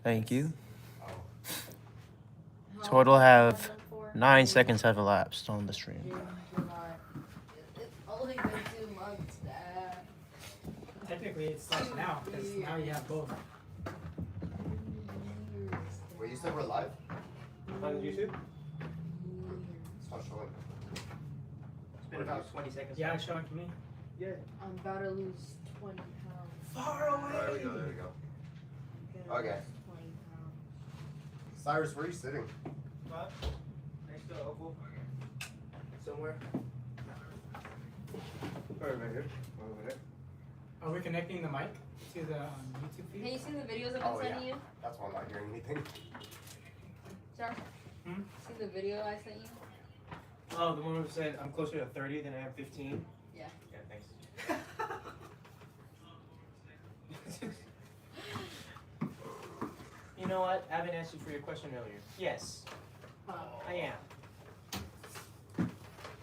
Thank you. How Total long have them for? 9 seconds have elapsed on the stream. It's only been 2 months, Dad. Technically, it starts now because now you have both. Wait, you said we're live? On YouTube? It's not showing. It's been about 20 seconds. Yeah, it's showing to me. Yeah. I'm about to lose 20 pounds. Far away. There we go, there we go. Gonna Okay. lose 20 pounds. Cyrus, where are you sitting? What? Next to Opal. Somewhere. Or right here. Over there. Are we connecting the mic to the YouTube Can feed? you see the videos I've been Oh, sending yeah. you? That's why I'm not hearing anything. Sorry? Hmm? See the video I sent you? Oh, the one who said I'm closer to 30 than I am 15? Yeah. Yeah, thanks. You know what? I haven't answered for your question earlier. Yes, I am.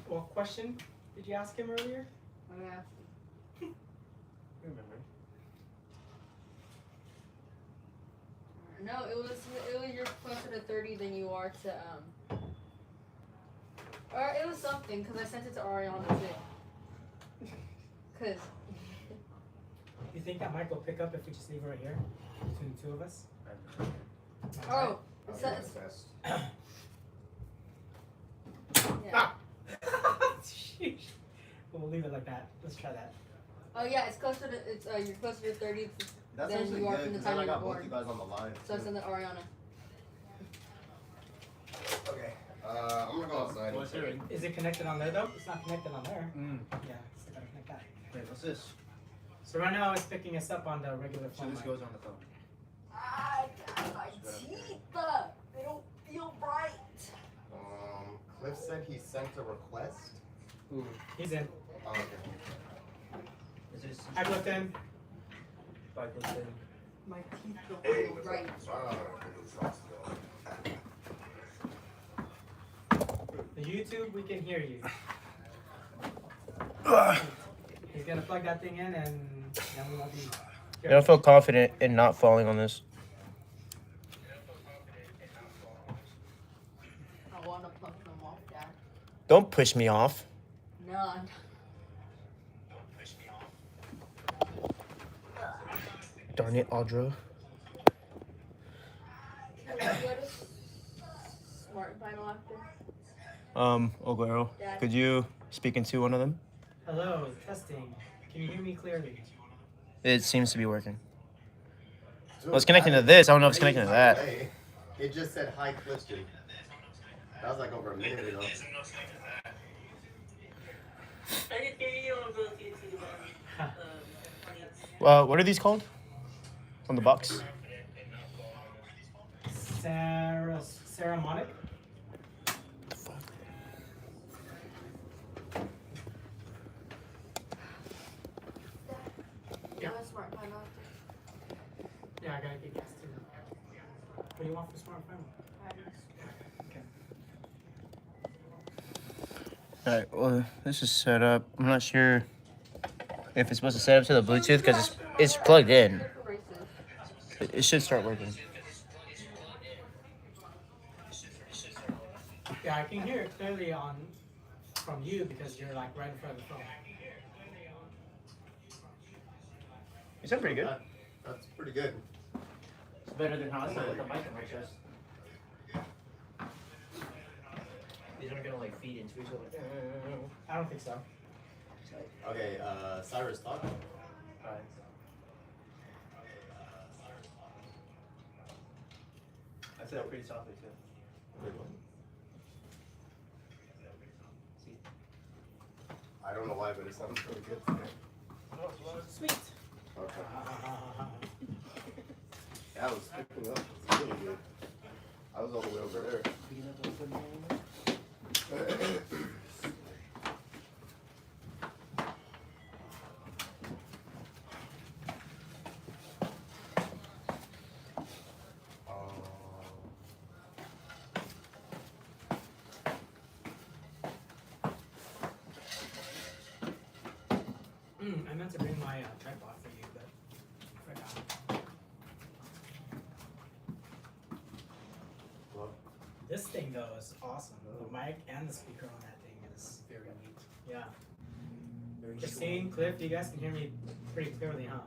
What question did you ask him earlier? Oh, yeah. Remember. No, it was you're closer to 30 than you are to or it was something because I sent it to Ariana too. Cause You think that mic will pick up if we just leave it right here between the two of us? oh, it Okay, says test. yeah. Sheesh. We'll leave it like that. Let's try that. Oh yeah, it's closer to you're closer to 30 That's than actually you are good, from the because then time I you got were both you born. guys on the live. So I too. sent it to Ariana. Okay. I'm gonna go outside. What's it? Is it connected on there though? It's not connected on there. Mm. Yeah, it's gotta connect that. Wait, what's this? So right now it's picking us up on the regular So phone this mic. goes on the phone. I got my teeth. They don't feel right. Cliff said he sent a request. Ooh. He's in. Oh, okay. Is this? I clicked in. By Clifton. My teeth don't feel right. The YouTube, we can hear you. He's gonna plug that thing in and then we won't be. I don't feel confident in not falling on this. I want to plug them off, Dad. Don't push me off. No, I'm not. Darn it, Audra. Can we go to Smart Final after? Oguero, could you speak into one of them? Hello, testing. Can you hear me clearly? It seems to be working. Dude, Well, it's connecting to this. I don't know if it's connecting to that. Hey, it just said hi, Clifton. That was like over a minute ago. Well, what are these called? On the box? Ceramonic? Yeah. Smart Final after. Yeah, I gotta get gas too. What do you want for Smart Final? Okay. Alright, well, this is set up. I'm not sure if it's supposed to set up to the Bluetooth because it's plugged in. It should start working. Yeah, I can hear it clearly from you because you're like right in front of the phone. You sound pretty good. That's pretty good. It's better than how I sound with the mic in my chest. These aren't gonna like feed into each other. I don't think so. Okay, Cyrus, talk. Alright. I said it pretty softly too. See? I don't know why, but it sounds really good today. Sweet. Okay. That was picking up. It's really good. I was all the way over there. I meant to bring my tripod for you, but I forgot. This thing though is awesome. The mic and the speaker on that thing is Very neat. yeah. Very Christine, Cliff, you guys can hear me pretty clearly, huh?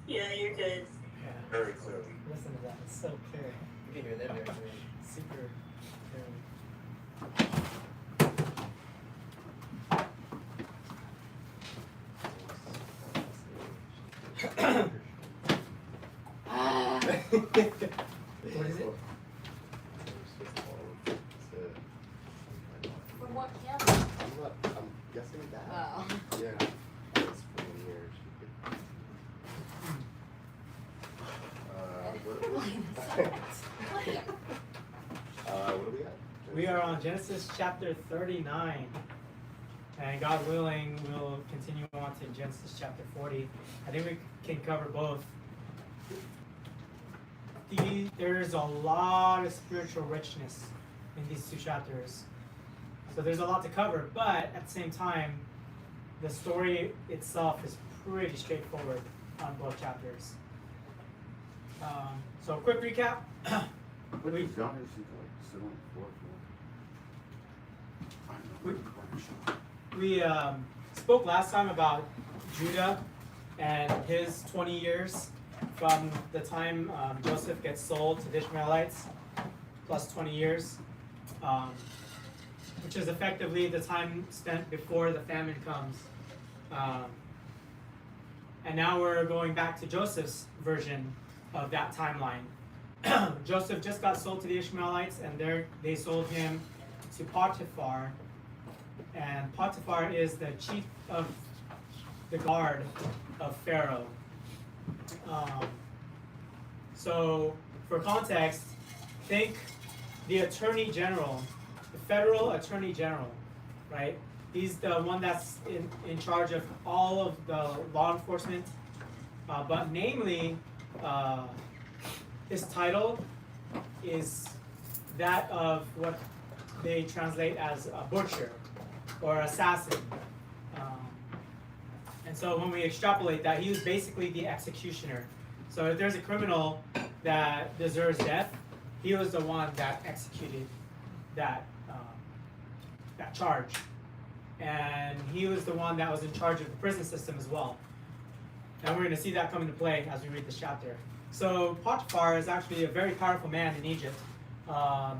Yeah, you're good. Yeah. Very clearly. Listen to that. It's so clear. You can hear that very clearly. Super clearly. What is it? From what camera? I'm guessing that. Oh. Yeah. It's from here. What do we got? We are on Genesis chapter 39. And God willing, we'll continue on to Genesis chapter 40. I think we can cover both. There's a lot of spiritual richness in these two chapters. So there's a lot to cover, but at the same time, the story itself is pretty straightforward on both chapters. So quick recap. What We- is John is he like still on the fourth floor? I know. We spoke last time about Judah and his 20 years from the time Joseph gets sold to the Ishmaelites, plus 20 years, which is effectively the time spent before the famine comes. And now we're going back to Joseph's version of that timeline. Joseph just got sold to the Ishmaelites, and they sold him to Potiphar. And Potiphar is the chief of the guard of Pharaoh. So, for context, think the Attorney General, the federal Attorney General, right? He's the one that's in charge of all of the law enforcement, but namely, his title is that of what they translate as a butcher or assassin. And so when we extrapolate that, he was basically the executioner. So if there's a criminal that deserves death, he was the one that executed that charge. And he was the one that was in charge of the prison system as well. And we're going to see that come into play as we read this chapter. So Potiphar is actually a very powerful man in Egypt. So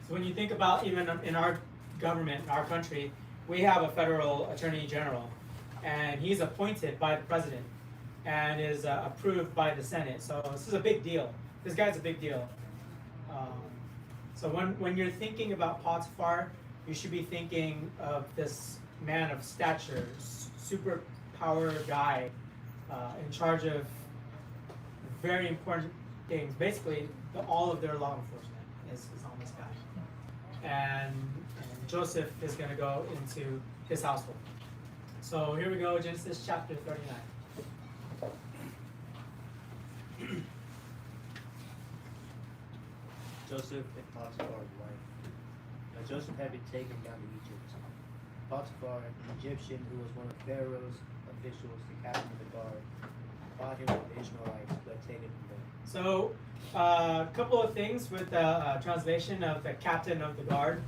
when you think about even in our government, in our country, we have a federal attorney general, and he's appointed by the president and is approved by the Senate. So this is a big deal. This guy's a big deal. So when you're thinking about Potiphar, you should be thinking of this man of stature, super power guy, in charge of very important things. Basically, all of their law enforcement is on this guy. And Joseph is going to go into his household. So here we go, Genesis chapter 39. Joseph and Potiphar's wife. Now Joseph had been taken down to Egypt. Potiphar, an Egyptian who was one of Pharaoh's officials, the captain of the guard, bought him from the Ishmaelites who had taken him there. So a couple of things with the translation of the captain of the guard.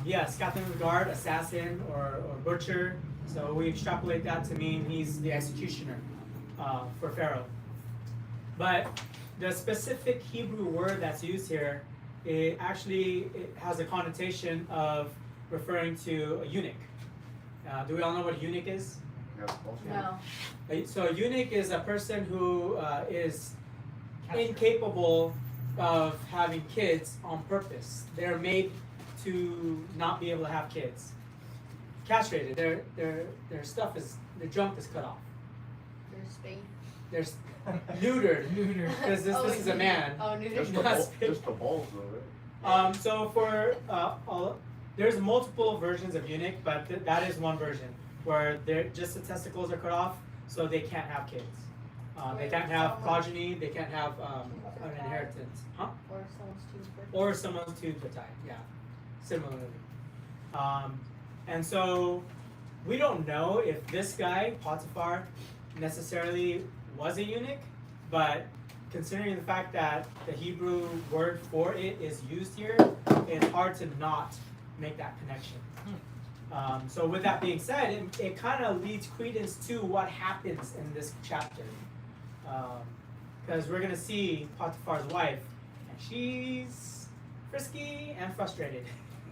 Yes, captain of the guard, assassin, or butcher. So we extrapolate that to mean he's the executioner for Pharaoh. But the specific Hebrew word that's used here, it has a connotation of referring to a eunuch. Do we all know what a eunuch is? No. So a eunuch is a person who is incapable of having kids on purpose. They're made to not be able to have kids. Castrated. Their stuff is, their junk is cut off. There's Spain. They're neutered, because this is a man. Oh, neutered. Just the, just the balls though, right? So for there's multiple versions of eunuch, but that is one version where just the testicles are cut off, so they can't have kids. They can't have progeny. They can't have an inheritance. Huh? Or someone's tooth. Or someone's tooth are tied. Yeah, similarly. And so we don't know if this guy Potiphar necessarily was a eunuch, but considering the fact that the Hebrew word for it is used here, it's hard to not make that connection. So with that being said, it kind of leads credence to what happens in this chapter. Because we're going to see Potiphar's wife, and she's frisky and frustrated.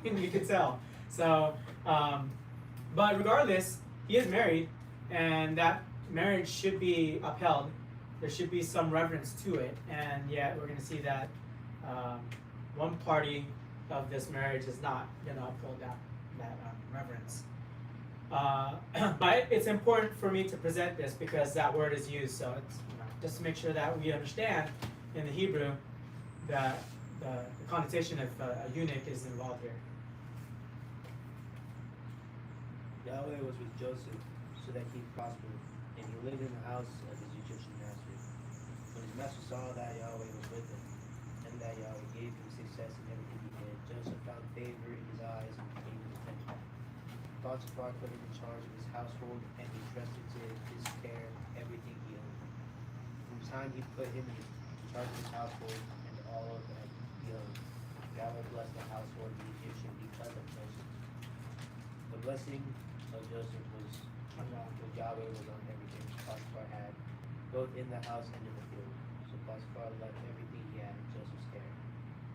You can tell. So, but regardless, he is married, and that marriage should be upheld. There should be some reverence to it, and yet we're going to see that one party of this marriage is not going to uphold that reverence. But it's important for me to present this because that word is used, so it's just to make sure that we understand in the Hebrew that the connotation of a eunuch is involved here. Yahweh was with Joseph so that he prospered, and he lived in the house of his Egyptian master. When his master saw that Yahweh was with him, and that Yahweh gave him success in everything he did, Joseph found favor in his eyes and became his attention. Potiphar put him in charge of his household, and he entrusted to his care everything he owned. From the time he put him in charge of his household and all that he owned, Yahweh blessed the household of the Egyptian because of Joseph. The blessing of Joseph was with Yahweh was on everything Potiphar had, both in the house and in the field. So Potiphar left everything he had in Joseph's care.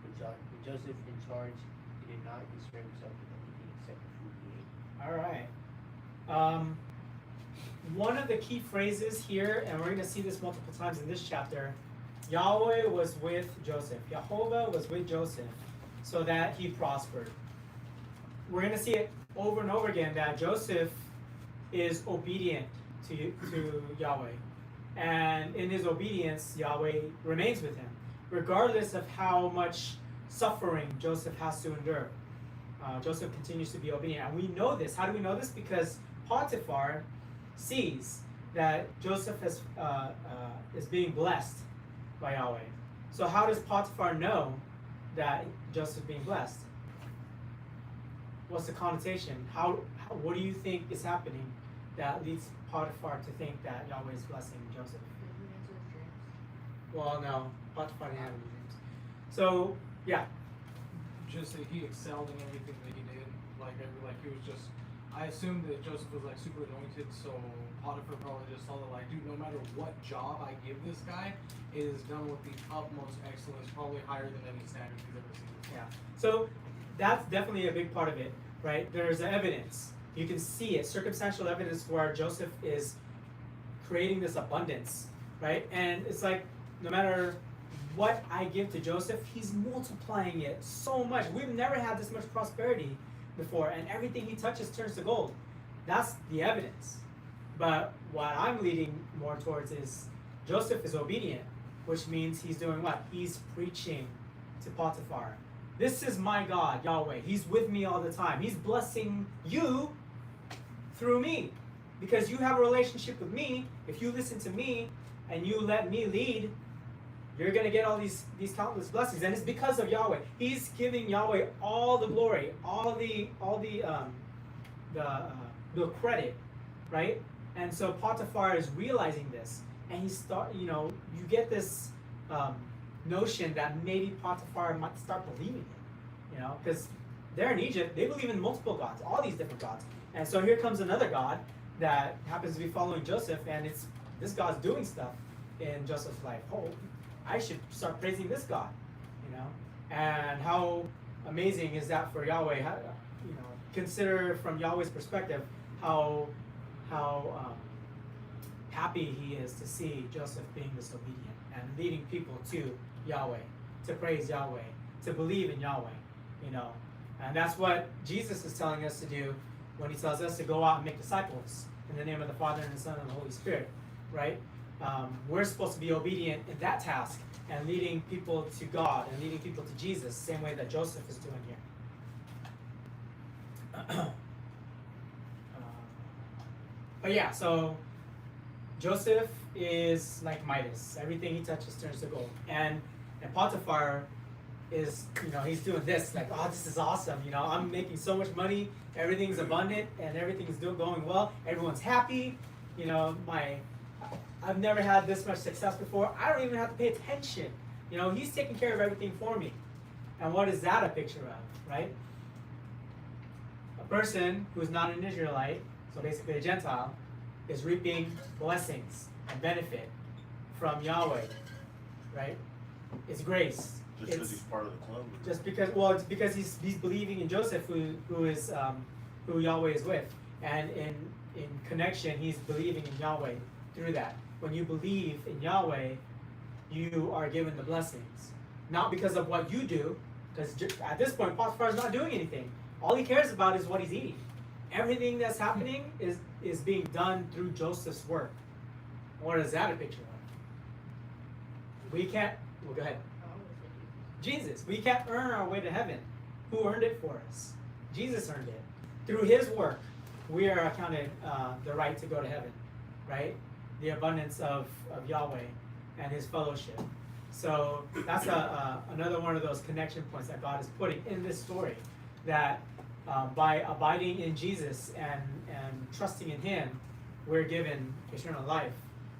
With Joseph in charge, he did not concern himself with anything except the food he ate. All right. One of the key phrases here, and we're going to see this multiple times in this chapter, Yahweh was with Joseph. Jehovah was with Joseph so that he prospered. We're going to see it over and over again that Joseph is obedient to Yahweh. And in his obedience, Yahweh remains with him, regardless of how much suffering Joseph has to endure. Joseph continues to be obedient. And we know this. How do we know this? Because Potiphar sees that Joseph is being blessed by Yahweh. So how does Potiphar know that Joseph is being blessed? What's the connotation? What do you think is happening that leads Potiphar to think that Yahweh is blessing Joseph? Well, no, Potiphar didn't have any dreams. So, yeah. Just that he excelled in everything that he did. Like he was just. I assumed that Joseph was like super anointed, so Potiphar probably just saw that, like, dude, no matter what job I give this guy, it is done with the utmost excellence, probably higher than any standard he's ever seen before. Yeah. So that's definitely a big part of it, right? There's evidence. You can see it, circumstantial evidence where Joseph is creating this abundance, right? And it's like, no matter what I give to Joseph, he's multiplying it so much. We've never had this much prosperity before, and everything he touches turns to gold. That's the evidence. But what I'm leading more towards is Joseph is obedient, which means he's doing what? He's preaching to Potiphar. This is my God, Yahweh. He's with me all the time. He's blessing you through me. Because you have a relationship with me, if you listen to me and you let me lead, you're going to get all these countless blessings. And it's because of Yahweh. He's giving Yahweh all the glory, all the credit, right? And so Potiphar is realizing this, and you get this notion that maybe Potiphar might start believing it, because they're in Egypt, they believe in multiple gods, all these different gods. And so here comes another God that happens to be following Joseph, and this God's doing stuff in Joseph's life. Oh, I should start praising this God, And how amazing is that for Yahweh? Consider from Yahweh's perspective how happy he is to see Joseph being disobedient and leading people to Yahweh, to praise Yahweh, to believe in Yahweh, And that's what Jesus is telling us to do when he tells us to go out and make disciples in the name of the Father and the Son and the Holy Spirit, right? We're supposed to be obedient in that task and leading people to God and leading people to Jesus, same way that Joseph is doing here. But yeah, so Joseph is like Midas. Everything he touches turns to gold. And Potiphar is, he's doing this, like, oh, this is awesome. I'm making so much money. Everything's abundant and everything's going well. Everyone's happy. I've never had this much success before. I don't even have to pay attention. You know, he's taking care of everything for me. And what is that a picture of, right? A person who's not an Israelite, so basically a Gentile, is reaping blessings and benefit from Yahweh, right? It's grace. Just because he's part of the club. Just because, well, it's because he's believing in Joseph, who Yahweh is with, and in connection, he's believing in Yahweh through that. When you believe in Yahweh, you are given the blessings, not because of what you do, because at this point, Potiphar is not doing anything. All he cares about is what he's eating. Everything that's happening is being done through Joseph's work. What is that a picture of? We can't. Well, go ahead. Jesus. We can't earn our way to heaven. Who earned it for us? Jesus earned it. Through his work, we are accounted the right to go to heaven, right? The abundance of Yahweh and his fellowship. So that's another one of those connection points that God is putting in this story, that by abiding in Jesus and trusting in him, we're given eternal life.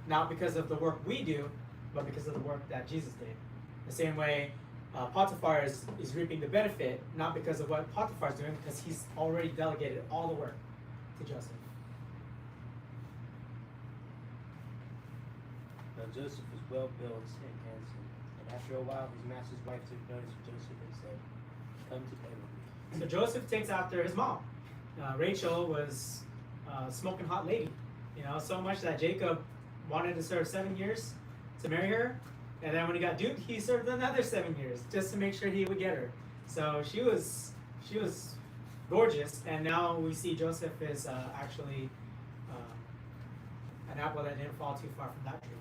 Not because of the work we do, but because of the work that Jesus did. The same way Potiphar is reaping the benefit, not because of what Potiphar is doing, because he's already delegated all the work to Joseph. Now Joseph was well built and handsome, and after a while his master's wife took notice of Joseph and said, "Come to bed with me." So Joseph takes after his mom. Rachel was a smoking hot lady, you know, so much that Jacob wanted to serve 7 years to marry her, and then when he got duped, he served another 7 years just to make sure he would get her. So she was gorgeous, and now we see Joseph is actually an apple that didn't fall too far from that tree.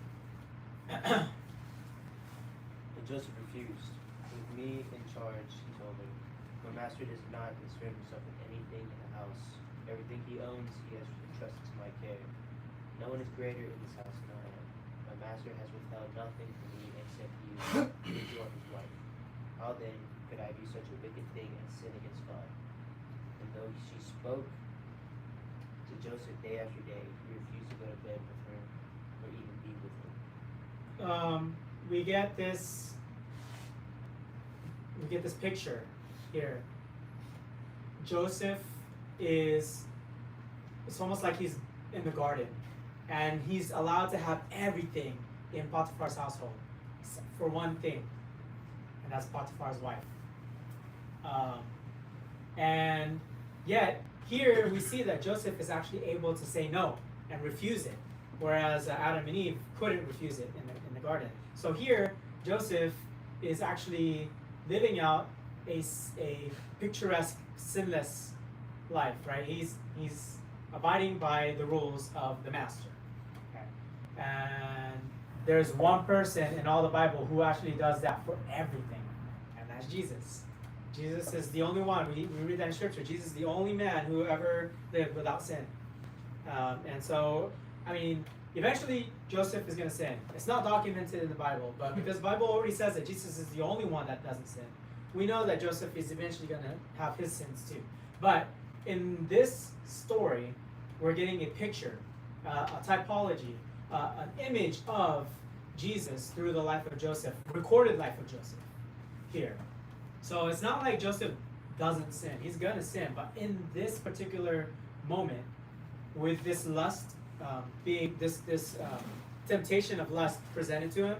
And Joseph refused. "With me in charge," he told her, "my master does not concern himself with anything in the house. Everything he owns he has entrusted to my care. No one is greater in this house than I am. My master has withheld nothing from me except you, because you are his wife. How then could I do such a wicked thing and sin against God?" And though she spoke to Joseph day after day, he refused to go to bed with her or even be with her. We get this picture here. Joseph it's almost like he's in the garden, and he's allowed to have everything in Potiphar's household except for one thing, and that's Potiphar's wife. And yet here we see that Joseph is actually able to say no and refuse it, whereas Adam and Eve couldn't refuse it in the garden. So here Joseph is actually living out a picturesque, sinless life, right? He's abiding by the rules of the master. Okay. And there's one person in all the Bible who actually does that for everything, and that's Jesus. Jesus is the only one. We read that in Scripture. Jesus is the only man who ever lived without sin. And so, I mean, eventually Joseph is going to sin. It's not documented in the Bible, but because the Bible already says that Jesus is the only one that doesn't sin, we know that Joseph is eventually going to have his sins too. But in this story, we're getting a picture, a typology, an image of Jesus through the life of Joseph, recorded life of Joseph here. So it's not like Joseph doesn't sin. He's going to sin. But in this particular moment, with this lust, temptation of lust presented to him,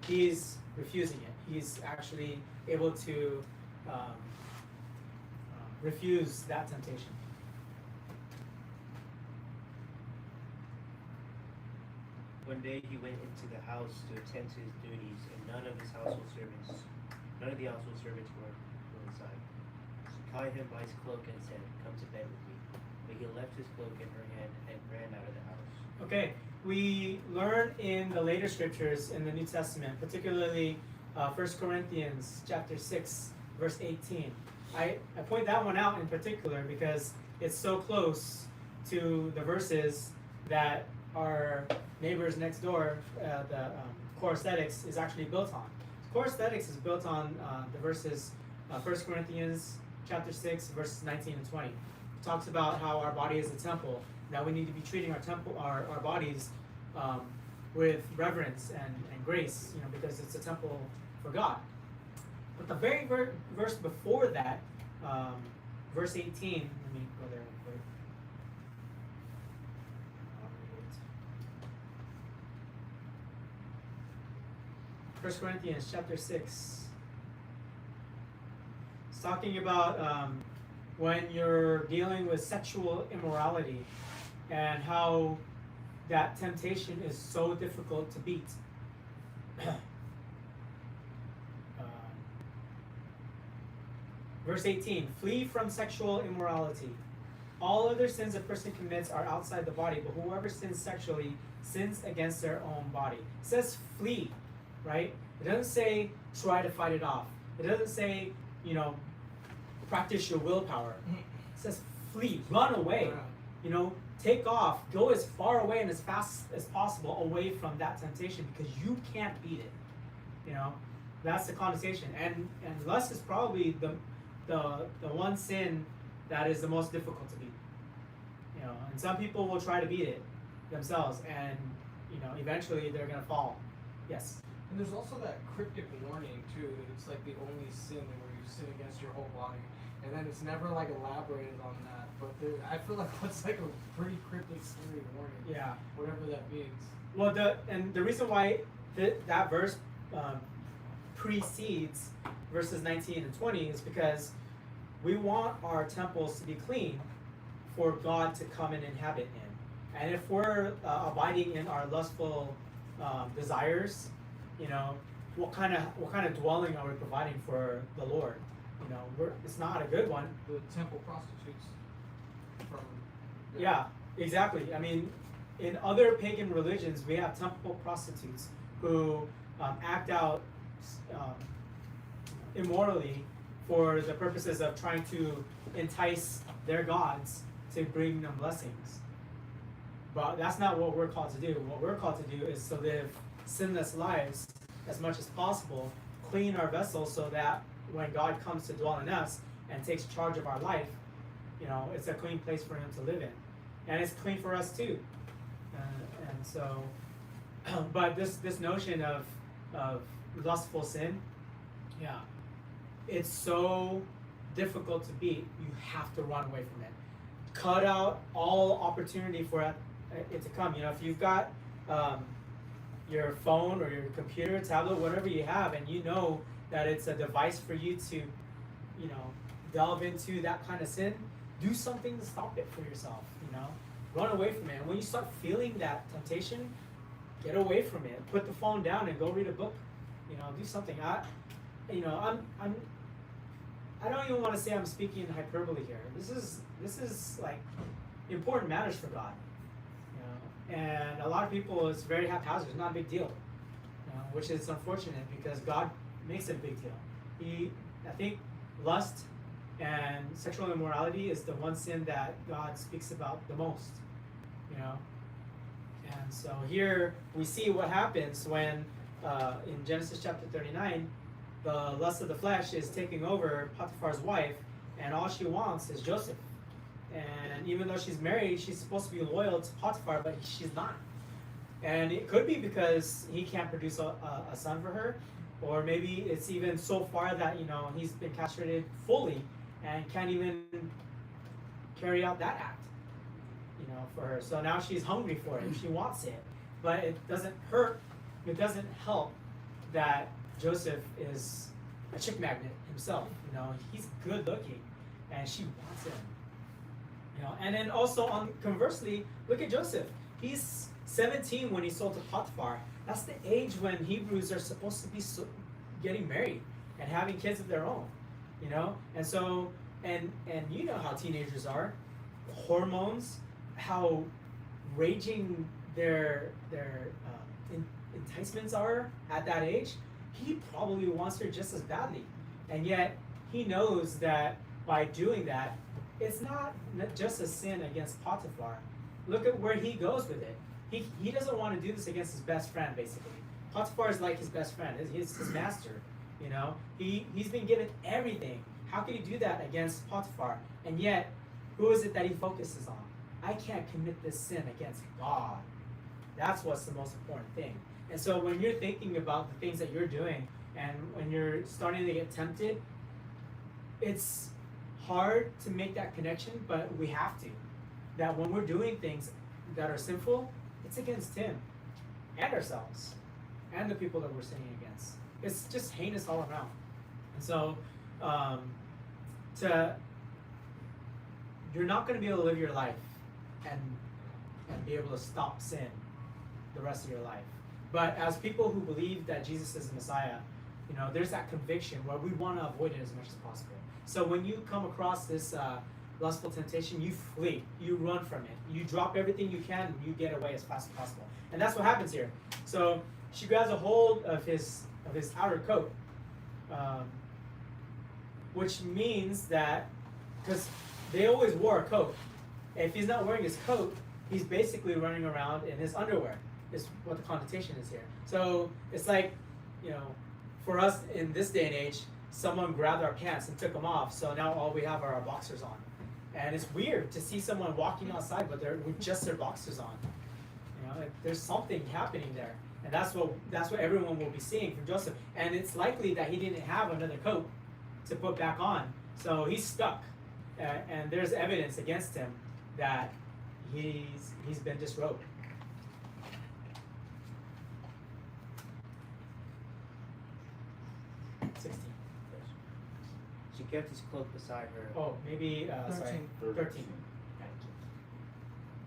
he's refusing it. He's actually able to refuse that temptation. One day he went into the house to attend to his duties, and none of the household servants were inside. She caught him by his cloak and said, "Come to bed with me." But he left his cloak in her hand and ran out of the house. Okay, we learn in the later scriptures in the New Testament, particularly 1 Corinthians chapter 6, verse 18. I point that one out in particular because it's so close to the verses that our neighbors next door, the Core Aesthetics, is actually built on. Core Aesthetics is built on the verses 1 Corinthians chapter 6, verses 19 and 20. It talks about how our body is a temple, that we need to be treating our bodies with reverence and grace, because it's a temple for God. But the very verse before that, verse 18, let me go there real quick. 1 Corinthians chapter 6. It's talking about when you're dealing with sexual immorality and how that temptation is so difficult to beat. Verse 18, flee from sexual immorality. All other sins a person commits are outside the body, but whoever sins sexually sins against their own body. It says flee, right? It doesn't say try to fight it off. It doesn't say, practice your willpower. It says flee, run away, take off, go as far away and as fast as possible away from that temptation because you can't beat it. That's the connotation. And lust is probably the one sin that is the most difficult to beat. And some people will try to beat it themselves, and eventually they're gonna fall. Yes. And there's also that cryptic warning too, that it's like the only sin where you sin against your whole body, and then it's never like elaborated on that. But I feel like that's like a pretty cryptic, scary warning. Yeah. Whatever that means. Well, the reason why that verse precedes verses 19 and 20 is because we want our temples to be clean for God to come and inhabit in. And if we're abiding in our lustful desires, what kind of dwelling are we providing for the Lord? It's not a good one. The temple prostitutes. Yeah, exactly. I mean, in other pagan religions, we have temple prostitutes who act out immorally for the purposes of trying to entice their gods to bring them blessings. But that's not what we're called to do. What we're called to do is to live sinless lives as much as possible, clean our vessels so that when God comes to dwell in us and takes charge of our life, it's a clean place for him to live in. And it's clean for us too. And so, but this notion of lustful sin, yeah, it's so difficult to beat. You have to run away from it. Cut out all opportunity for it to come. If you've got your phone or your computer, tablet, whatever you have, and that it's a device for you to, delve into that kind of sin, do something to stop it for yourself. Run away from it. And when you start feeling that temptation, get away from it. Put the phone down and go read a book. Do something. I don't even want to say I'm speaking in hyperbole here. This is like important matters for God. And a lot of people, it's very haphazard. It's not a big deal. Which is unfortunate because God makes it a big deal. I think lust and sexual immorality is the one sin that God speaks about the most. And so here we see what happens when in Genesis chapter 39, the lust of the flesh is taking over Potiphar's wife, and all she wants is Joseph. And even though she's married, she's supposed to be loyal to Potiphar, but she's not. And it could be because he can't produce a son for her, or maybe it's even so far that he's been castrated fully and can't even carry out that act for her. So now she's hungry for it. She wants it, but it doesn't help that Joseph is a chick magnet himself. He's good looking and she wants him. And then also conversely, look at Joseph. He's 17 when he's sold to Potiphar. That's the age when Hebrews are supposed to be getting married and having kids of their own. And so and how teenagers are, hormones, how raging their enticements are at that age. He probably wants her just as badly, and yet he knows that by doing that, it's not just a sin against Potiphar. Look at where he goes with it. He doesn't want to do this against his best friend, basically. Potiphar is like his best friend. He's his master. He's been given everything. How can he do that against Potiphar? And yet, who is it that he focuses on? I can't commit this sin against God. That's what's the most important thing. And so when you're thinking about the things that you're doing, and when you're starting to get tempted, it's hard to make that connection, but we have to. That when we're doing things that are sinful, it's against Him and ourselves and the people that we're sinning against. It's just heinous all around. And so, you're not going to be able to live your life and be able to stop sin the rest of your life. But as people who believe that Jesus is the Messiah, you know, there's that conviction where we want to avoid it as much as possible. So when you come across this lustful temptation, you flee, you run from it, you drop everything you can, and you get away as fast as possible. And that's what happens here. So she grabs a hold of his outer coat, which means that, because they always wore a coat. If he's not wearing his coat, he's basically running around in his underwear, is what the connotation is here. So it's like, you know, for us in this day and age, someone grabbed our pants and took them off, so now all we have are our boxers on. And it's weird to see someone walking outside but they're with just their boxers on. You know, there's something happening there. And that's what everyone will be seeing from Joseph. And it's likely that he didn't have another coat to put back on. So he's stuck. And there's evidence against him that he's been disrobed. She kept his cloak beside her. Oh, maybe, sorry, 13.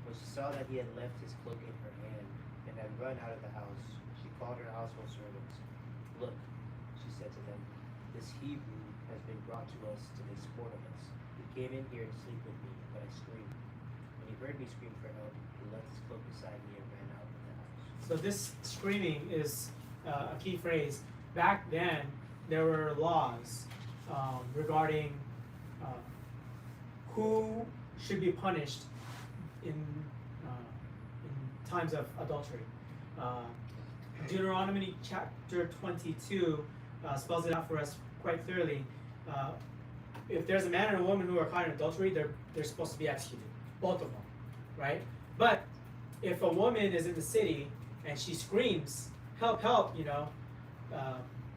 When she saw that he had left his cloak in her hand and had run out of the house, she called her household servants. Look, she said to them, this Hebrew has been brought to us to make sport of us. He came in here to sleep with me, but I screamed. When he heard me scream for help, he left his cloak beside me and ran out of the house. So this screaming is a key phrase. Back then, there were laws regarding who should be punished in times of adultery. Deuteronomy chapter 22 spells it out for us quite clearly. If there's a man and a woman who are caught in adultery, they're supposed to be executed, both of them, right? But if a woman is in the city and she screams, "Help, help!" you know,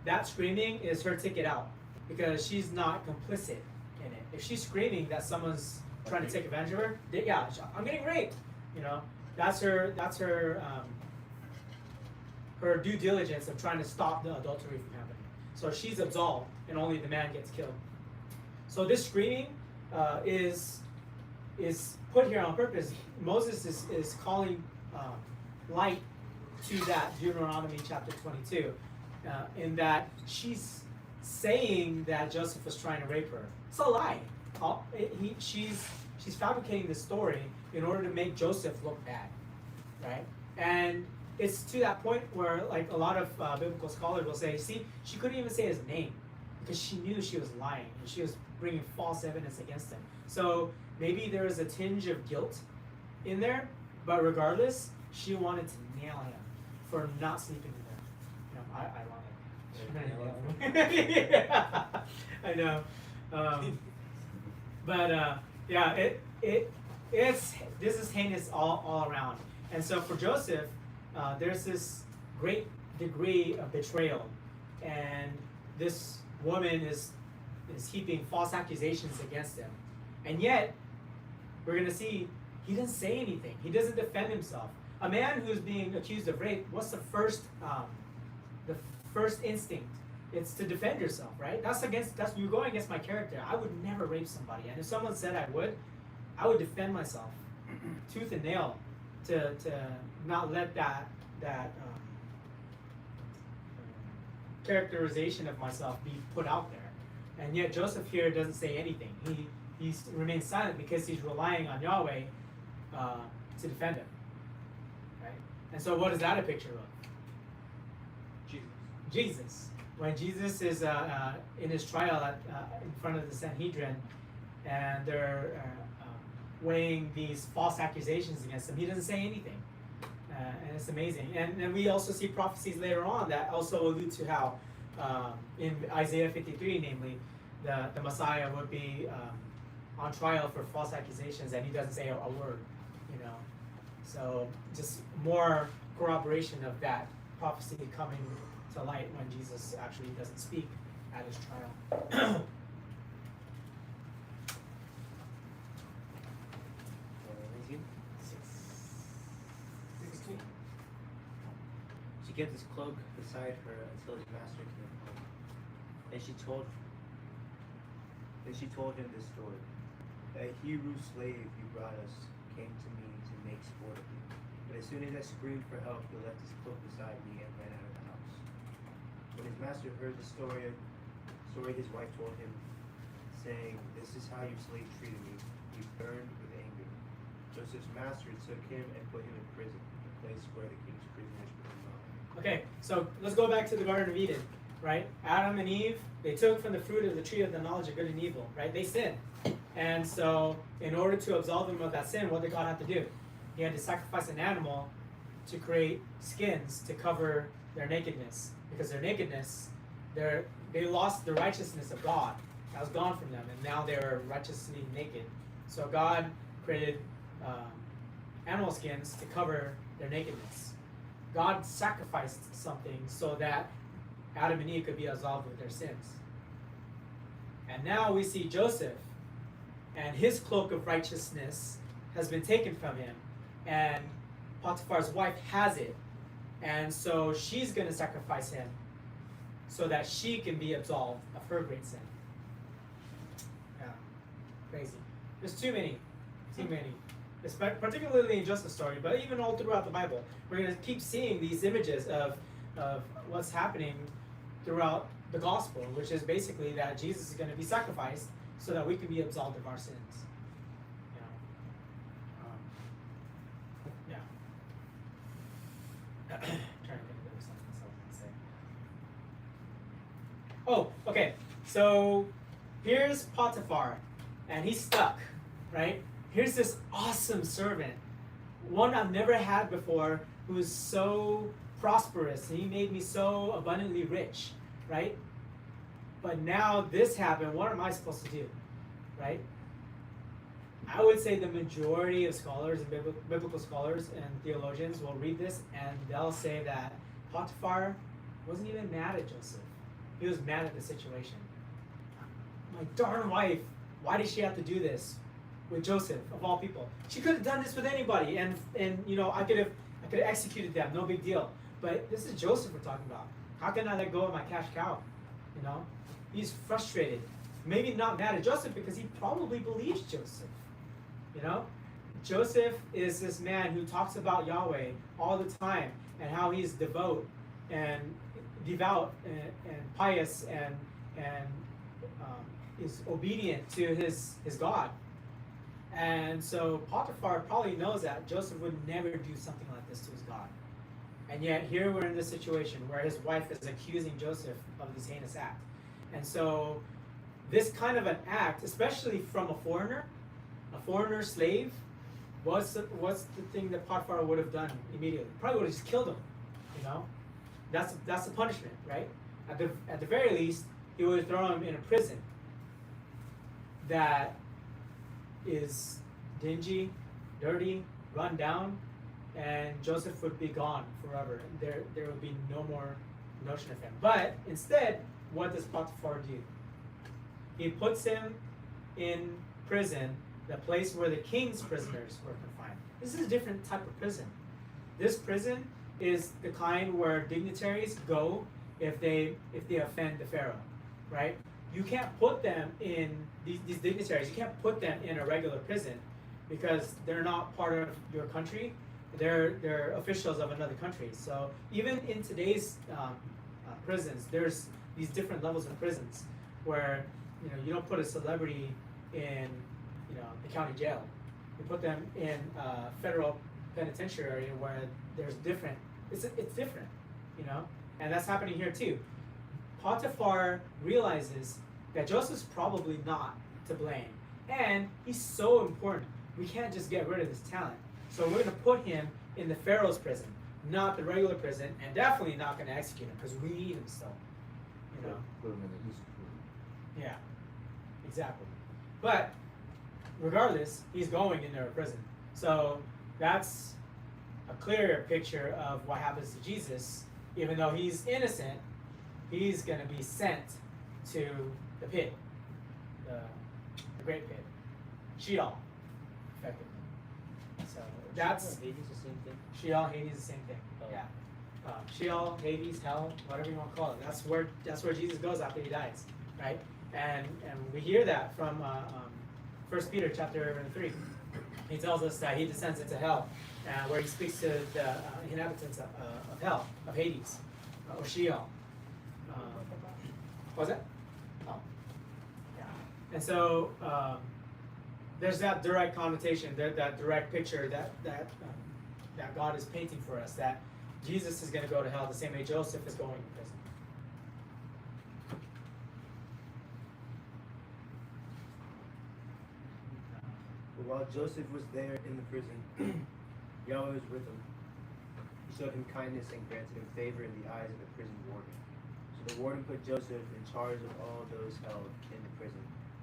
that screaming is her ticket out, because she's not complicit in it. If she's screaming that someone's trying to take advantage of her, I'm getting raped. You know, that's her her due diligence of trying to stop the adultery from happening. So she's absolved, and only the man gets killed. So this screaming is put here on purpose. Moses is calling light to that Deuteronomy chapter 22, in that she's saying that Joseph was trying to rape her. It's a lie. She's fabricating this story in order to make Joseph look bad, right? And it's to that point where, like, a lot of biblical scholars will say, see, she couldn't even say his name because she knew she was lying and she was bringing false evidence against him. So maybe there was a tinge of guilt in there, but regardless, she wanted to nail him for not sleeping with her. You know, yeah, I know. This is heinous all around. And so for Joseph, there's this great degree of betrayal, and this woman is heaping false accusations against him. And yet, we're gonna see he doesn't say anything. He doesn't defend himself. A man who's being accused of rape, what's the first instinct? It's to defend yourself, right? That's you're going against my character. I would never rape somebody, and if someone said I would defend myself, tooth and nail, to not let that characterization of myself be put out there. And yet Joseph here doesn't say anything. He remains silent because he's relying on Yahweh to defend him, right? And so what is that a picture of? Jesus. When Jesus is in his trial in front of the Sanhedrin, and they're weighing these false accusations against him, he doesn't say anything. And it's amazing. And then we also see prophecies later on that also allude to how in Isaiah 53, namely, the Messiah would be on trial for false accusations, and he doesn't say a word, you know. So just more corroboration of that prophecy coming to light when Jesus actually doesn't speak at his trial. She kept his cloak beside her until his master came home. Then she told him this story. A Hebrew slave you brought us came to me to make sport of me. But as soon as I screamed for help, he left his cloak beside me and ran out of the house. When his master heard the story his wife told him, saying, "This is how your slave treated me," he burned with anger. Joseph's master took him and put him in prison, the place where the king's prisoners were bound. Okay, so let's go back to the Garden of Eden, right? Adam and Eve, they took from the fruit of the tree of the knowledge of good and evil, right? They sinned. And so in order to absolve them of that sin, what did God have to do? He had to sacrifice an animal to create skins to cover their nakedness. Because their nakedness, they lost the righteousness of God. That was gone from them, and now they were righteously naked. So God created animal skins to cover their nakedness. God sacrificed something so that Adam and Eve could be absolved of their sins. And now we see Joseph, and his cloak of righteousness has been taken from him, and Potiphar's wife has it. And so she's going to sacrifice him so that she can be absolved of her great sin. Yeah, crazy. There's too many. Particularly in Joseph's story, but even all throughout the Bible. We're going to keep seeing these images of what's happening throughout the gospel, which is basically that Jesus is going to be sacrificed so that we can be absolved of our sins. Yeah. Trying to think if there was something else I was going to say. Oh, okay. So here's Potiphar, and he's stuck, right? Here's this awesome servant, one I've never had before, who is so prosperous. He made me so abundantly rich, right? But now this happened. What am I supposed to do, right? I would say the majority of scholars and biblical scholars and theologians will read this and they'll say that Potiphar wasn't even mad at Joseph. He was mad at the situation. My darn wife, why did she have to do this with Joseph of all people? She could have done this with anybody, and you know, I could have executed them, no big deal. But this is Joseph we're talking about. How can I let go of my cash cow? You know, he's frustrated. Maybe not mad at Joseph because he probably believes Joseph. You know, Joseph is this man who talks about Yahweh all the time and how he's devout and pious and is obedient to his God. And so Potiphar probably knows that Joseph would never do something like this to his God. And yet here we're in this situation where his wife is accusing Joseph of this heinous act. And so this kind of an act, especially from a foreigner slave, what's the thing that Potiphar would have done immediately? Probably would have just killed him. You know, that's the punishment, right? At the very least, he would throw him in a prison that is dingy, dirty, run down, and Joseph would be gone forever. There would be no more notion of him. But instead, what does Potiphar do? He puts him in prison, the place where the king's prisoners were confined. This is a different type of prison. This prison is the kind where dignitaries go if they offend the pharaoh, right? You can't put them in these dignitaries. You can't put them in a regular prison because they're not part of your country. They're officials of another country. So even in today's prisons, there's these different levels of prisons where you don't put a celebrity in the county jail. You put them in a federal penitentiary where there's different. It's different, and that's happening here too. Potiphar realizes that Joseph's probably not to blame, and he's so important. We can't just get rid of his talent. So we're going to put him in the Pharaoh's prison, not the regular prison, and definitely not going to execute him because we need him still. Put him in the easy prison. Yeah, exactly. But regardless, he's going into a prison. So that's a clearer picture of what happens to Jesus. Even though he's innocent, he's going to be sent to the pit, the great pit, Sheol, effectively. So that's Hades the same thing. Sheol, Hades, the same thing. Oh. Yeah. Sheol, Hades, hell, whatever you want to call it. That's where Jesus goes after he dies, right? And we hear that from 1 Peter chapter 3. He tells us that he descends into hell, where he speaks to the inhabitants of hell, of Hades, or Sheol. What was that? Oh, yeah. And so there's that direct connotation, that direct picture that God is painting for us, that Jesus is going to go to hell the same way Joseph is going to prison. But while Joseph was there in the prison, Yahweh was with him. He showed him kindness and granted him favor in the eyes of the prison warden. So the warden put Joseph in charge of all those held in the prison,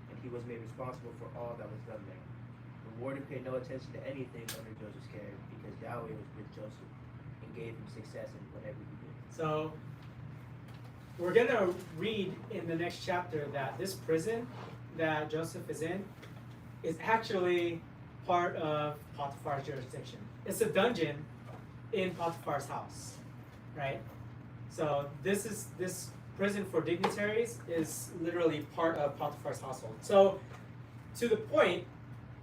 and he was made responsible for all that was done there. The warden paid no attention to anything under Joseph's care, because Yahweh was with Joseph and gave him success in whatever he did. So we're going to read in the next chapter that this prison that Joseph is in is actually part of Potiphar's jurisdiction. It's a dungeon in Potiphar's house, right? So this prison for dignitaries is literally part of Potiphar's household. So to the point,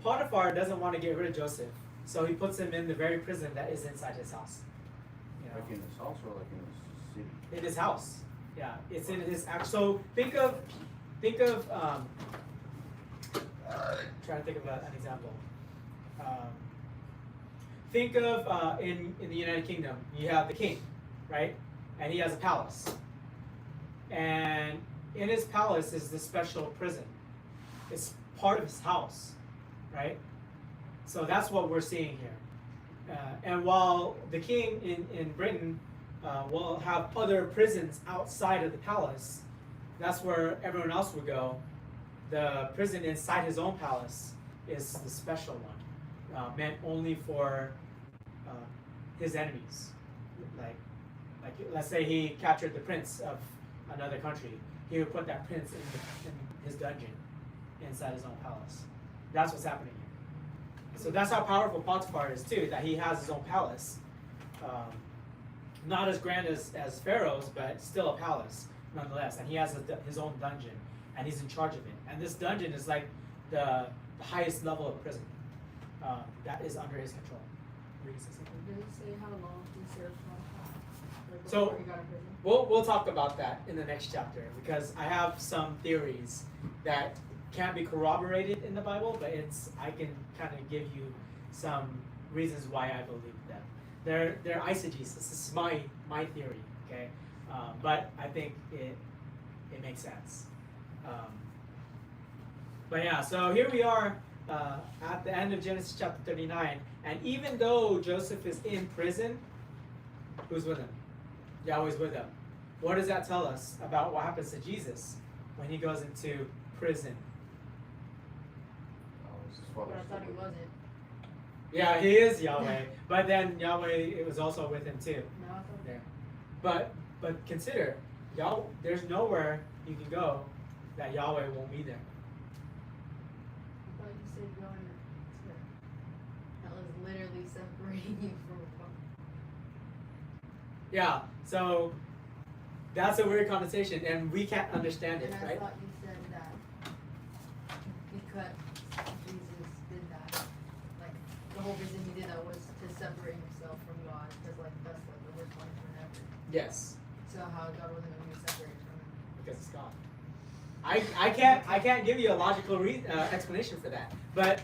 Potiphar doesn't want to get rid of Joseph, so he puts him in the very prison that is inside his house. You know? Like in his house or like in his city? In his house. Yeah, it's in his act. So think of trying to think of an example. Think of in the United Kingdom, you have the king, right? And he has a palace. And in his palace is the special prison. It's part of his house, right? So that's what we're seeing here. And while the king in Britain will have other prisons outside of the palace, that's where everyone else would go. The prison inside his own palace is the special one, meant only for his enemies. Like let's say he captured the prince of another country, he would put that prince in his dungeon inside his own palace. That's what's happening here. So that's how powerful Potiphar is too, that he has his own palace. Not as grand as Pharaoh's, but still a palace nonetheless. And he has his own dungeon, and he's in charge of it. And this dungeon is like the highest level of prison that is under his control. Did it say how long he served Potiphar? Like So- before he got in prison? We'll talk about that in the next chapter, because I have some theories that can't be corroborated in the Bible, but I can kind of give you some reasons why I believe them. They're eisegesis. This is my theory, okay? But I think it makes sense. But yeah, so here we are at the end of Genesis chapter 39, and even though Joseph is in prison, who's with him? Yahweh's with him. What does that tell us about what happens to Jesus when he goes into prison? It's his But father's I thought he favorite. wasn't. Yeah, he is Yahweh, but then Yahweh it was also with him too. No, I thought Yeah. But consider, there's nowhere you can go that Yahweh won't be there. I thought you said going to. That was literally separating you from a phone. Yeah, so that's a weird connotation, and we can't understand it, And I right? thought you said that because Jesus did that. Like, the whole reason he did that was to separate himself from God, because, like, that's like the worst one forever. Yes, So how God wasn't going to be separated from him. because it's God. I can't give you a logical explanation for that. But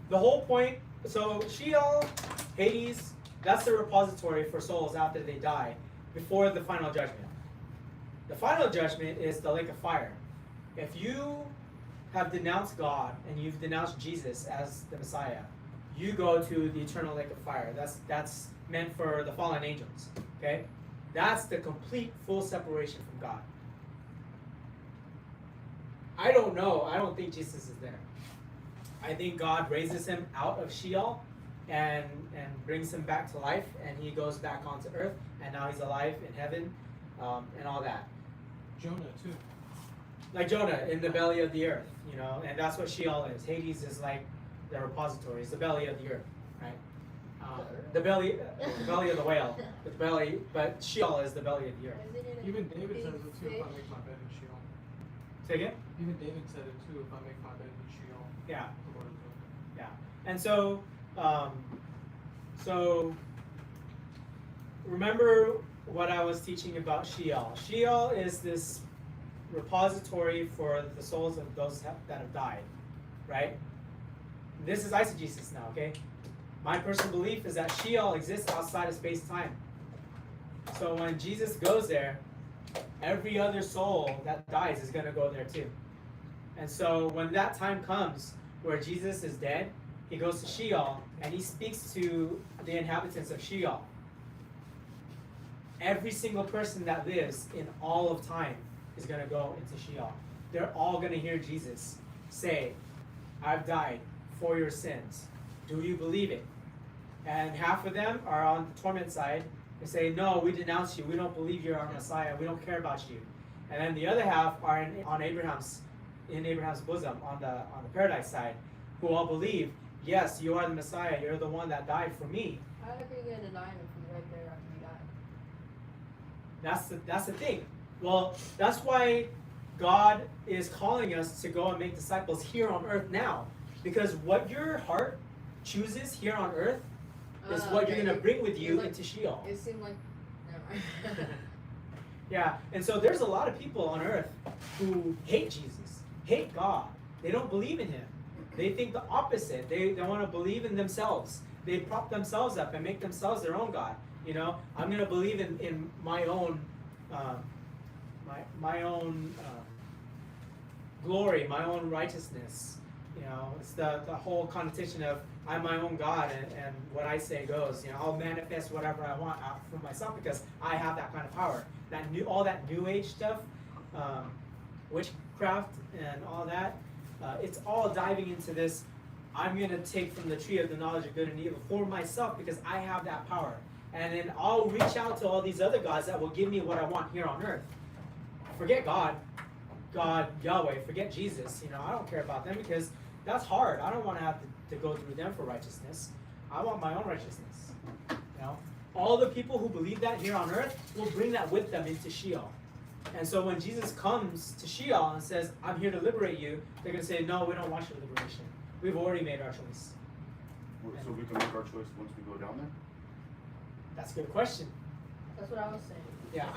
the whole point, so Sheol, Hades, that's the repository for souls after they die, before the final judgment. The final judgment is the lake of fire. If you have denounced God and you've denounced Jesus as the Messiah, you go to the eternal lake of fire. That's meant for the fallen angels. Okay? That's the complete full separation from God. I don't know. I don't think Jesus is there. I think God raises him out of Sheol and brings him back to life, and he goes back onto earth, and now he's alive in heaven, and all that. Jonah too. Like Jonah in the belly of the earth, you know, and that's what Sheol is. Hades is like the repository, it's the belly of the earth, right? The belly of the whale, but Sheol is the belly of the earth. Even David says it too. If I make my bed in Sheol. Say again? Even David said it too. If I make my bed in Sheol. Yeah. The Lord is with me. Yeah. And so remember what I was teaching about Sheol. Sheol is this repository for the souls of those that have died, right? This is eisegesis now, okay? My personal belief is that Sheol exists outside of space-time. So when Jesus goes there, every other soul that dies is going to go there too. And so when that time comes where Jesus is dead, he goes to Sheol and he speaks to the inhabitants of Sheol. Every single person that lives in all of time is going to go into Sheol. They're all going to hear Jesus say, I've died for your sins. Do you believe it? And half of them are on the torment side and say, no, we denounce you. We don't believe you're our Messiah. We don't care about you. And then the other half are in Abraham's bosom, on the paradise side, who all believe, yes, you are the Messiah. You're the one that died for me. How are you gonna deny him if he's right there after he died? That's the thing. Well, that's why God is calling us to go and make disciples here on earth now. Because what your heart chooses here on earth is what you're going to bring with you into Sheol. It seemed like. Never mind. Yeah, and so there's a lot of people on earth who hate Jesus, hate God. They don't believe in him. They think the opposite. They want to believe in themselves. They prop themselves up and make themselves their own God. You know, I'm going to believe in my own my own glory, my own righteousness. You know, it's the whole connotation of I'm my own God and what I say goes. You know, I'll manifest whatever I want out for myself because I have that kind of power. All that new age stuff, witchcraft and all that, it's all diving into this. I'm gonna take from the tree of the knowledge of good and evil for myself because I have that power. And then I'll reach out to all these other gods that will give me what I want here on earth. Forget God, Yahweh, forget Jesus. You know, I don't care about them because that's hard. I don't want to have to go through them for righteousness. I want my own righteousness. You know, all the people who believe that here on earth will bring that with them into Sheol. And so when Jesus comes to Sheol and says, I'm here to liberate you, they're going to say, no, we don't want your liberation. We've already made our choice. So we can make our choice once we go down there? That's a good question. That's what I was saying. Yeah,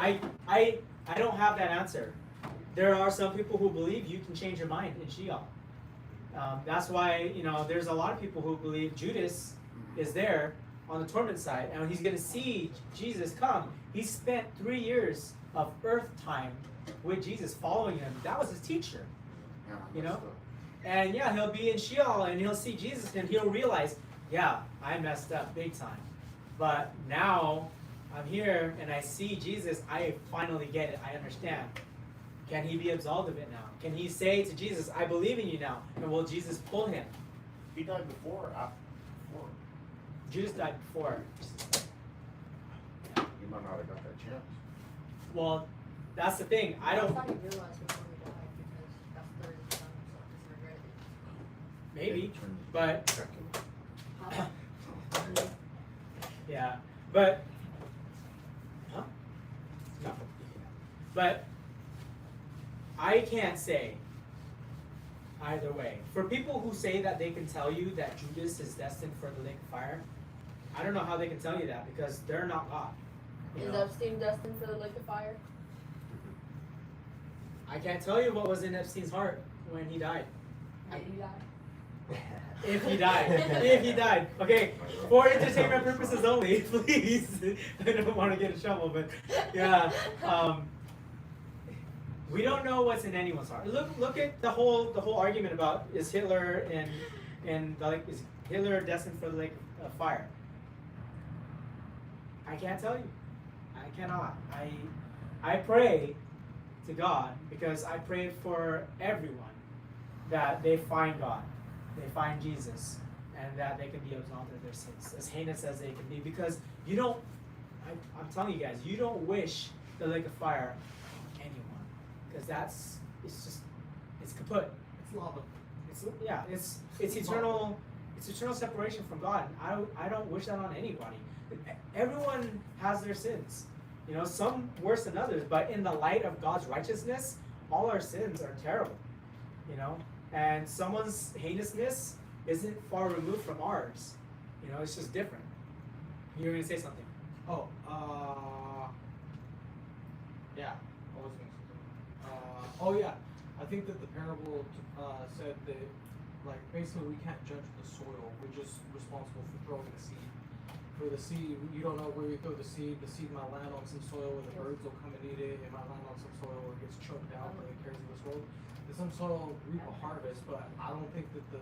I don't have that answer. There are some people who believe you can change your mind in Sheol. That's why, you know, there's a lot of people who believe Judas is there on the torment side, and he's going to see Jesus come. He spent 3 years of earth time with Jesus, following him. That was his teacher, Yeah, you know? messed up. And yeah, he'll be in Sheol, and he'll see Jesus, and he'll realize, yeah, I messed up big time. But now I'm here, and I see Jesus. I finally get it. I understand. Can he be absolved of it now? Can he say to Jesus, I believe in you now? And will Jesus pull him? He died before or after? Before. Judas died before. He might not have got that chance. Well, that's the thing. I I don't. thought he realized before he died because that's the third son, so he's regretted it. Maybe, but Second. Huh? yeah, but huh? No, but I can't say either way. For people who say that they can tell you that Judas is destined for the lake of fire, I don't know how they can tell you that because they're not God. You Is know? Epstein destined for the lake of fire? I can't tell you what was in Epstein's heart when he died. Did he die? If he died. If he died. Okay, for entertainment purposes only, please. I don't want to get in trouble, but yeah. We don't know what's in anyone's heart. Look at the whole argument about is Hitler is Hitler destined for the lake of fire? I can't tell you. I cannot. I pray to God because I pray for everyone that they find God. They find Jesus, and that they can be absolved of their sins, as heinous as they can be. Because you don't, I'm telling you guys, you don't wish the lake of fire on anyone, because it's kaput. It's lava. It's eternal. It's eternal separation from God. And I don't wish that on anybody. Everyone has their sins, some worse than others. But in the light of God's righteousness, all our sins are terrible, And someone's heinousness isn't far removed from ours. It's just different. You were gonna say something. Oh, yeah. I was gonna say something. Oh yeah. I think that the parable said that, like, basically we can't judge the soil. We're just responsible for throwing the seed. For the seed, you don't know where you throw the seed. The seed might land on some soil where the birds will come and eat it. It might land on some soil where it gets choked out by the cares of this world. There's some soil reap a harvest, but I don't think that the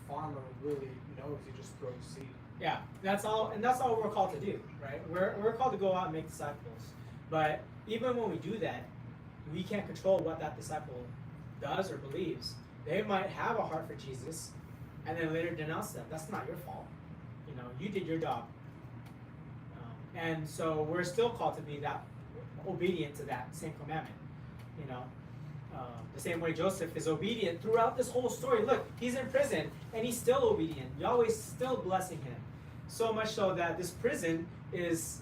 farmer really knows. He just throws seed. Yeah, that's all, and that's all we're called to do, right? We're called to go out and make disciples. But even when we do that, we can't control what that disciple does or believes. They might have a heart for Jesus, and then later denounce them. That's not your fault. You did your job. And so we're still called to be that obedient to that same commandment. The same way Joseph is obedient throughout this whole story. Look, he's in prison and he's still obedient. Yahweh's still blessing him. So much so that this prison is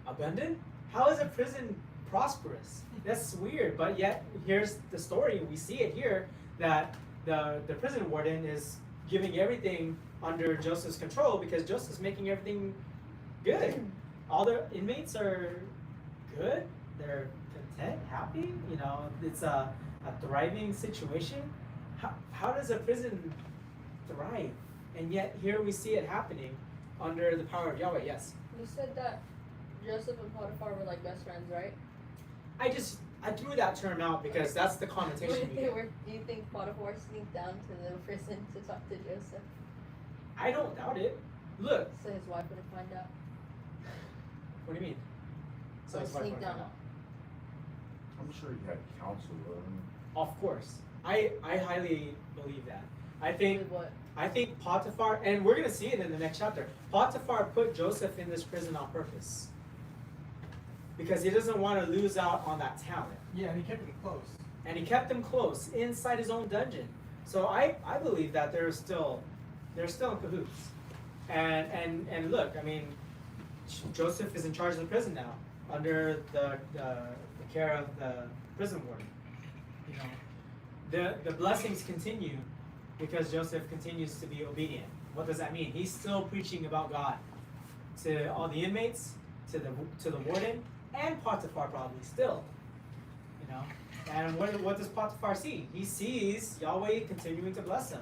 abundant. How is a prison prosperous? That's weird. But yet, here's the story. We see it here that the prison warden is giving everything under Joseph's control because Joseph's making everything good. All the inmates are good. They're content, happy. It's a thriving situation. How does a prison thrive? And yet here we see it happening under the power of Yahweh. Yes. You said that Joseph and Potiphar were like best friends, right? I threw that term out because that's the connotation we get. Do you think Potiphar sneaked down to the prison to talk to Joseph? I don't doubt it. Look. So his wife wouldn't find out? What do you mean? So his wife sneak would down. find out. I'm sure you had counsel. Of course. I highly believe that. I think What? I think Potiphar, and we're going to see it in the next chapter, Potiphar put Joseph in this prison on purpose. Because he doesn't want to lose out on that talent. Yeah, and he kept him close. And he kept him close inside his own dungeon. So I believe that they're still in cahoots. And look, I mean, Joseph is in charge of the prison now, under the care of the prison warden. The blessings continue because Joseph continues to be obedient. What does that mean? He's still preaching about God to all the inmates, to the warden, and Potiphar probably still. And what does Potiphar see? He sees Yahweh continuing to bless him.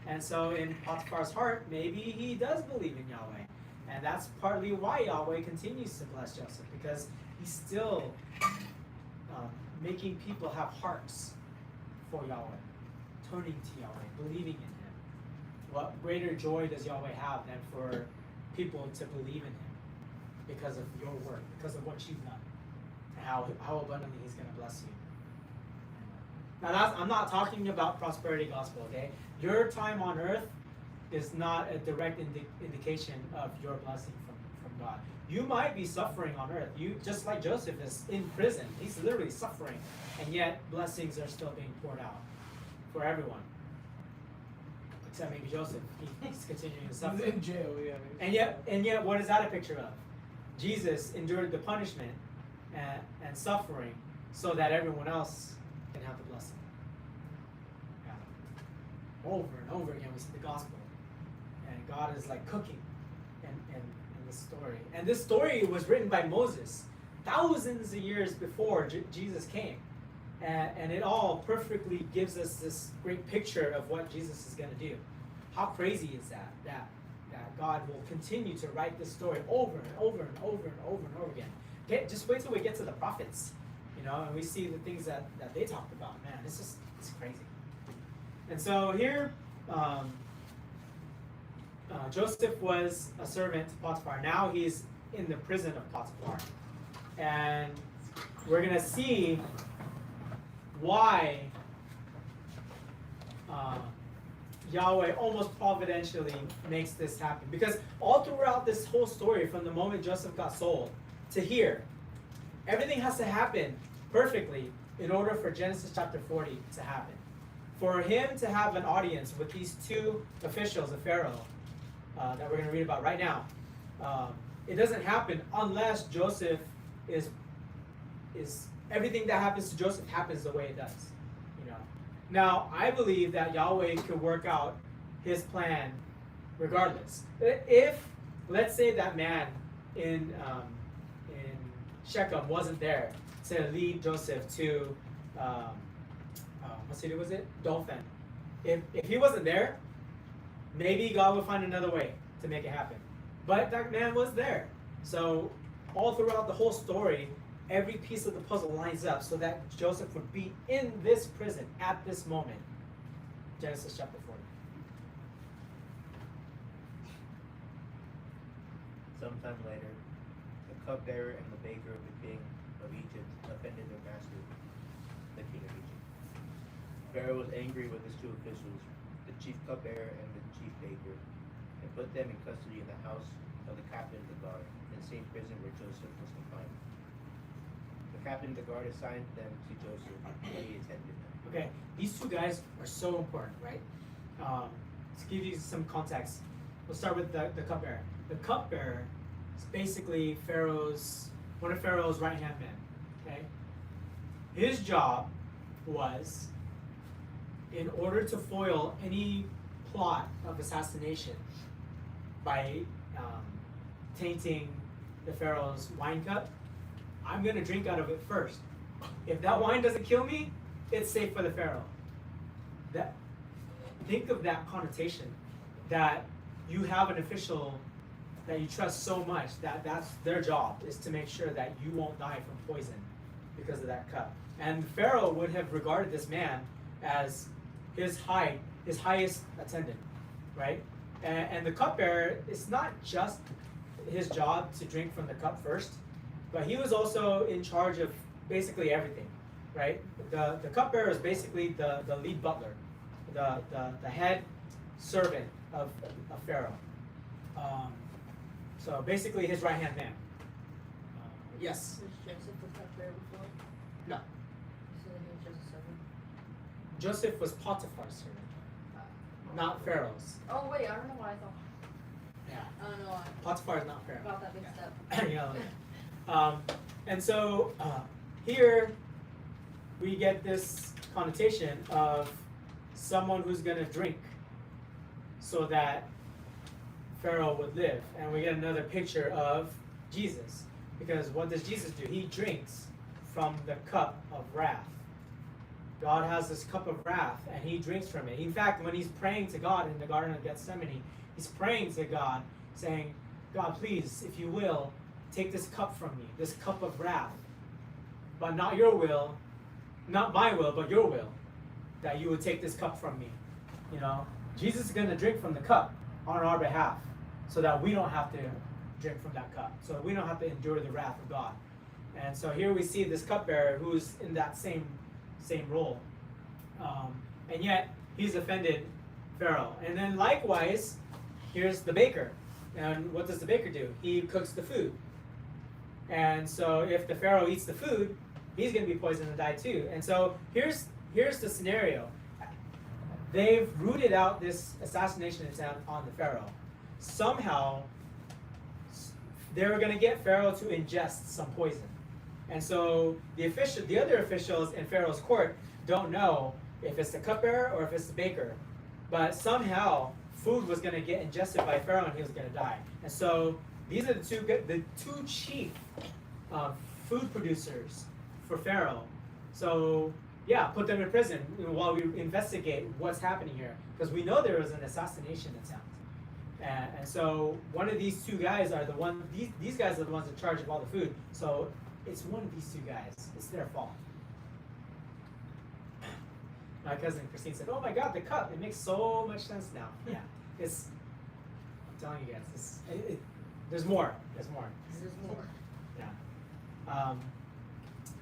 And so in Potiphar's heart, maybe he does believe in Yahweh. And that's partly why Yahweh continues to bless Joseph, because he's still making people have hearts for Yahweh, turning to Yahweh, believing in him. What greater joy does Yahweh have than for people to believe in him because of your work, because of what you've done, and how abundantly he's going to bless you. Now, I'm not talking about prosperity gospel, okay? Your time on earth is not a direct indication of your blessing from God. You might be suffering on earth. You, just like Joseph is in prison. He's literally suffering. And yet, blessings are still being poured out for everyone. Except maybe Joseph. He's continuing to suffer. He's in jail, yeah. And yet, what is that a picture of? Jesus endured the punishment and suffering so that everyone else can have the blessing. Yeah. Over and over again, we see the gospel. And God is like cooking in this story. And this story was written by Moses thousands of years before Jesus came. And it all perfectly gives us this great picture of what Jesus is going to do. How crazy is that? That God will continue to write this story over and over and over and over and over again. Just wait till we get to the prophets, and we see the things that they talked about. Man, it's crazy. And so here, Joseph was a servant to Potiphar. Now he's in the prison of Potiphar. And we're going to see why Yahweh almost providentially makes this happen. Because all throughout this whole story, from the moment Joseph got sold to here, everything has to happen perfectly in order for Genesis chapter 40 to happen. For him to have an audience with these two officials of Pharaoh that we're going to read about right now, it doesn't happen unless Joseph is everything that happens to Joseph happens the way it does. You know. Now, I believe that Yahweh could work out his plan regardless. If, let's say, that man in Shechem wasn't there to lead Joseph to what city was it? Dothan. If he wasn't there, maybe God would find another way to make it happen. But that man was there. So all throughout the whole story, every piece of the puzzle lines up so that Joseph would be in this prison at this moment. Genesis chapter 40. Sometime later, the cupbearer and the baker of the king of Egypt offended their master, the king of Egypt. Pharaoh was angry with his two officials, the chief cupbearer and the chief baker, and put them in custody in the house of the captain of the guard, in the same prison where Joseph was confined. The captain of the guard assigned them to Joseph, and he attended them. Okay, these two guys are so important, right? To give you some context, we'll start with the cupbearer. The cupbearer is basically one of Pharaoh's right-hand men. Okay, his job was, in order to foil any plot of assassination by tainting the Pharaoh's wine cup, I'm going to drink out of it first. If that wine doesn't kill me, it's safe for the Pharaoh. Think of that connotation, that you have an official that you trust so much that that's their job, is to make sure that you won't die from poison because of that cup. And Pharaoh would have regarded this man as his highest attendant, right? And the cupbearer, it's not just his job to drink from the cup first, but he was also in charge of basically everything, right? The cupbearer is basically the lead butler, the head servant of Pharaoh. So basically his right-hand man. Yes? Was Joseph the cupbearer before? No. So then he was just a servant? Joseph was Potiphar's servant, not Pharaoh's. Oh wait, I don't know why I thought. Yeah. I don't know why. Potiphar is not Pharaoh. About that mixed up. Yeah. And so here we get this connotation of someone who's going to drink so that Pharaoh would live. And we get another picture of Jesus. Because what does Jesus do? He drinks from the cup of wrath. God has this cup of wrath and he drinks from it. In fact, when he's praying to God in the Garden of Gethsemane, he's praying to God saying, God, please, if you will, take this cup from me, this cup of wrath. But not your will, not my will, but your will, that you would take this cup from me. You know, Jesus is going to drink from the cup on our behalf so that we don't have to drink from that cup, so we don't have to endure the wrath of God. And so here we see this cupbearer who's in that same role. And yet, he's offended Pharaoh. And then likewise, here's the baker. And what does the baker do? He cooks the food. And so if the Pharaoh eats the food, he's going to be poisoned and die too. And so here's the scenario. They've rooted out this assassination attempt on the Pharaoh. Somehow, they were going to get Pharaoh to ingest some poison. And so the other officials in Pharaoh's court don't know if it's the cupbearer or if it's the baker. But somehow, food was going to get ingested by Pharaoh and he was going to die. And so these are the two chief food producers for Pharaoh. So yeah, put them in prison while we investigate what's happening here, because we know there was an assassination attempt. And so one of these two guys are the one. These guys are the ones in charge of all the food. So it's one of these two guys. It's their fault. My cousin Christine said, "Oh my God, the cup! It makes so much sense now." Yeah, I'm telling you guys, there's more. There's more. There's more. Yeah.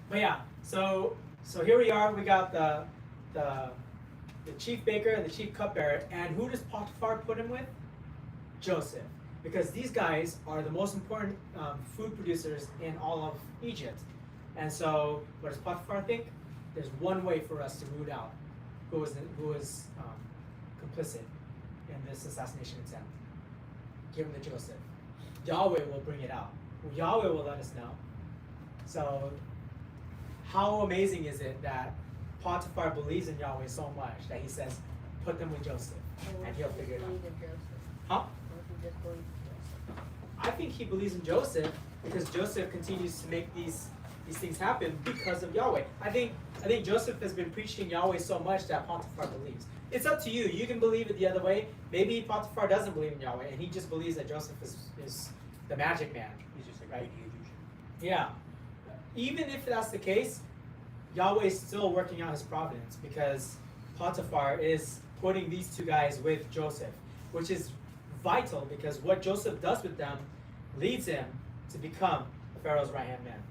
But yeah, so here we are. We got the the chief baker and the chief cupbearer. And who does Potiphar put him with? Joseph. Because these guys are the most important food producers in all of Egypt. And so, what does Potiphar think? There's one way for us to root out who was complicit in this assassination attempt. Give him to Joseph. Yahweh will bring it out. Yahweh will let us know. So, how amazing is it that Potiphar believes in Yahweh so much that he says, put them with Joseph, and he'll figure it out. Huh? I think he believes in Joseph because Joseph continues to make these things happen because of Yahweh. I think Joseph has been preaching Yahweh so much that Potiphar believes. It's up to you. You can believe it the other way. Maybe Potiphar doesn't believe in Yahweh and he just believes that Joseph is the magic man. He's just like Right. right. Egyptian. Yeah. Even if that's the case, Yahweh is still working out his providence because Potiphar is putting these two guys with Joseph, which is vital because what Joseph does with them leads him to become Pharaoh's right-hand man.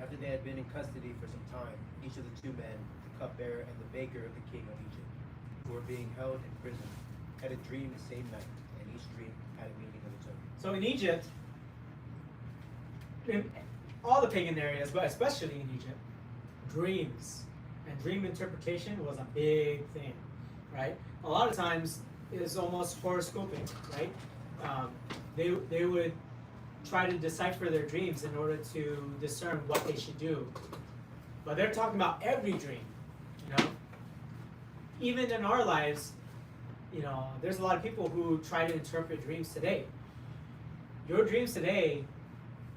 After they had been in custody for some time, each of the two men, the cupbearer and the baker of the king of Egypt, who were being held in prison, had a dream the same night, and each dream had a meaning of its own. So in Egypt, in all the pagan areas, but especially in Egypt, dreams and dream interpretation was a big thing, right? A lot of times it's almost horoscoping, right? They would try to decipher their dreams in order to discern what they should do. But they're talking about every dream, you know? Even in our lives, you know, there's a lot of people who try to interpret dreams today. Your dreams today,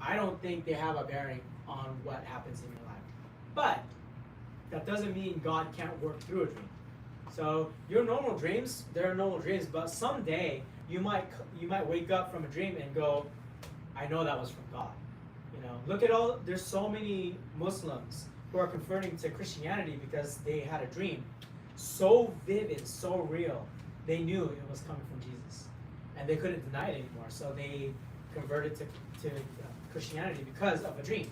I don't think they have a bearing on what happens in your life. But that doesn't mean God can't work through a dream. So your normal dreams, they're normal dreams, but someday you might wake up from a dream and go, I know that was from God. You know, look at there's so many Muslims who are converting to Christianity because they had a dream so vivid, so real, they knew it was coming from Jesus. And they couldn't deny it anymore. So they converted to Christianity because of a dream.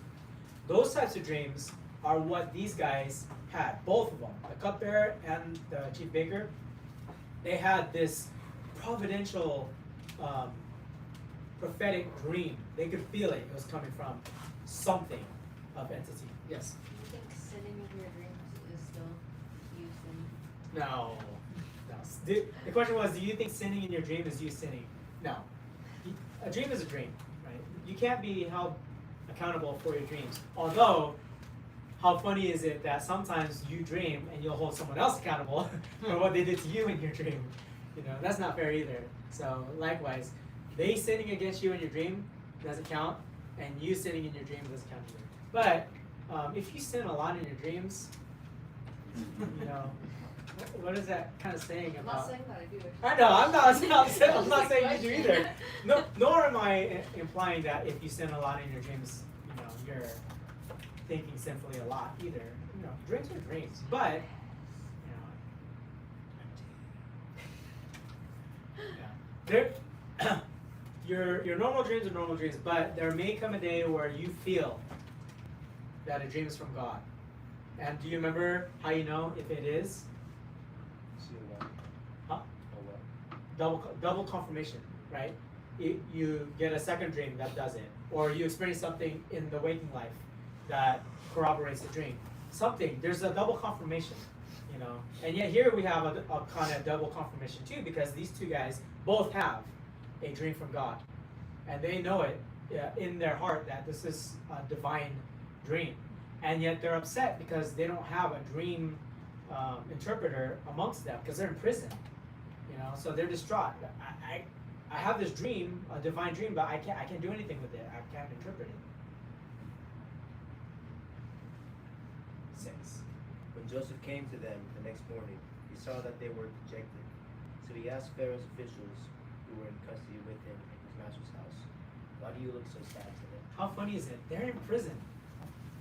Those types of dreams are what these guys had, both of them, the cupbearer and the chief baker. They had this providential, prophetic dream. They could feel it. It was coming from something of entity. Yes? Do you think sinning in your dreams is still you sinning? No. The question was, do you think sinning in your dream is you sinning? No. A dream is a dream, right? You can't be held accountable for your dreams. Although, how funny is it that sometimes you dream and you'll hold someone else accountable for what they did to you in your dream? You know, that's not fair either. So likewise, they sinning against you in your dream doesn't count, and you sinning in your dream doesn't count either. But if you sin a lot in your dreams, you know, what is that kind of saying I'm about? not saying that I do. I know, I'm not saying That was the you do either. question. No, nor am I implying that if you sin a lot in your dreams, you know, you're thinking sinfully a lot either. You know, dreams are dreams, but you know, yeah, your normal dreams are normal dreams, but there may come a day where you feel that a dream is from God. And do you remember how you know if it is? See what? Huh? Oh what? Double confirmation, right? You get a second dream that does it, or you experience something in the waking life that corroborates the dream. Something, there's a double confirmation, you know. And yet here we have a kind of double confirmation too, because these two guys both have a dream from God, and they know it in their heart that this is a divine dream, and yet they're upset because they don't have a dream interpreter amongst them because they're in prison, you know. So they're distraught. I have this dream, a divine dream, but I can't do anything with it. I can't interpret it. 6. When Joseph came to them the next morning, he saw that they were dejected. So he asked Pharaoh's officials who were in custody with him in his master's house, "Why do you look so sad today?" How funny is it? They're in prison,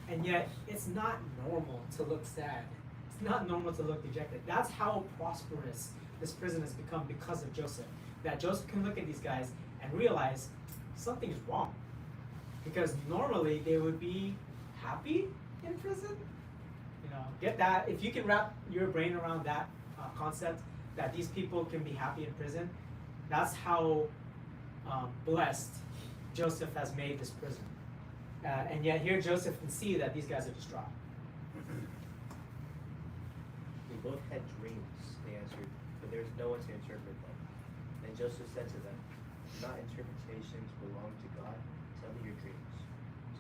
and yet it's not normal to look sad. It's not normal to look dejected. That's how prosperous this prison has become because of Joseph. That Joseph can look at these guys and realize something's wrong. because normally they would be happy in prison. You know, get that. If you can wrap your brain around that concept that these people can be happy in prison, that's how blessed Joseph has made this prison. And yet here Joseph can see that these guys are distraught. They both had dreams, they answered, but there was no one to interpret them. And Joseph said to them, "Do not interpretations belong to God? Tell me your dreams."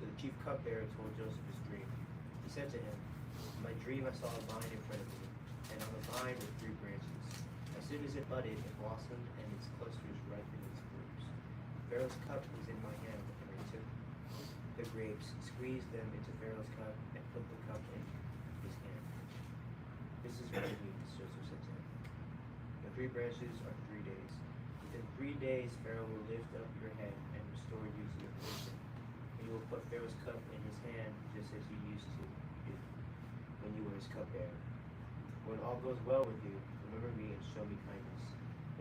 So the chief cupbearer told Joseph his dream. He said to him, "In my dream I saw a vine in front of me, and on the vine were 3 branches. As soon as it budded, it blossomed, and its clusters ripened its grapes. Pharaoh's cup was in my hand, and I took the grapes, squeezed them into Pharaoh's cup, and put the cup in his hand. This is what it means," Joseph said to him. "The 3 branches are 3 days. Within 3 days Pharaoh will lift up your head and restore you to your position. And you will put Pharaoh's cup in his hand just as you used to do when you were his cupbearer. When all goes well with you, remember me and show me kindness.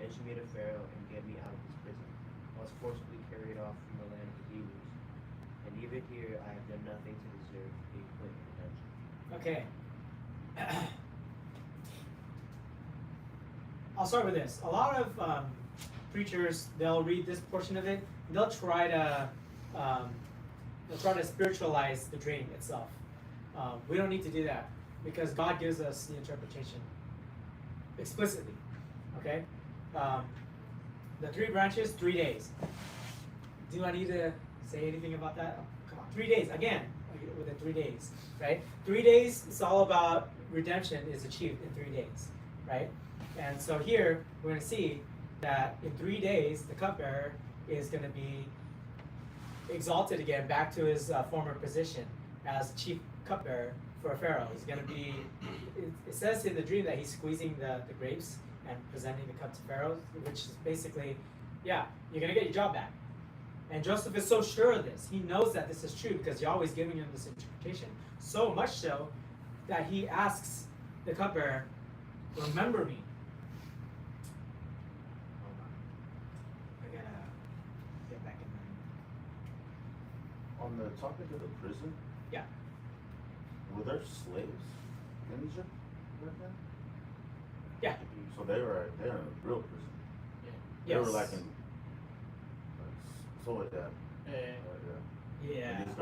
Mention me to Pharaoh and get me out of this prison. I was forcibly carried off from the land of the Hebrews. And even here I have done nothing to deserve being put in a dungeon." Okay. I'll start with this. A lot of preachers, they'll read this portion of it, and they'll try to spiritualize the dream itself. We don't need to do that because God gives us the interpretation explicitly. Okay. The 3 branches, 3 days. Do I need to say anything about that? Oh, come on, 3 days again. Within 3 days, right? 3 days. It's all about redemption is achieved in 3 days, right? And so here we're going to see that in 3 days the cupbearer is going to be exalted again back to his former position as chief cupbearer for Pharaoh. He's going to be. It says in the dream that he's squeezing the grapes and presenting the cup to Pharaoh, which is basically, yeah, you're going to get your job back. And Joseph is so sure of this. He knows that this is true because Yahweh's giving him this interpretation. So much so that he asks the cupbearer, "Remember me." Hold on. I gotta get back in there. On the topic of the prison, Yeah. were there slaves in Egypt back then? Yeah. So they were in a real prison. They Yes. were like in so like that. Yeah. And these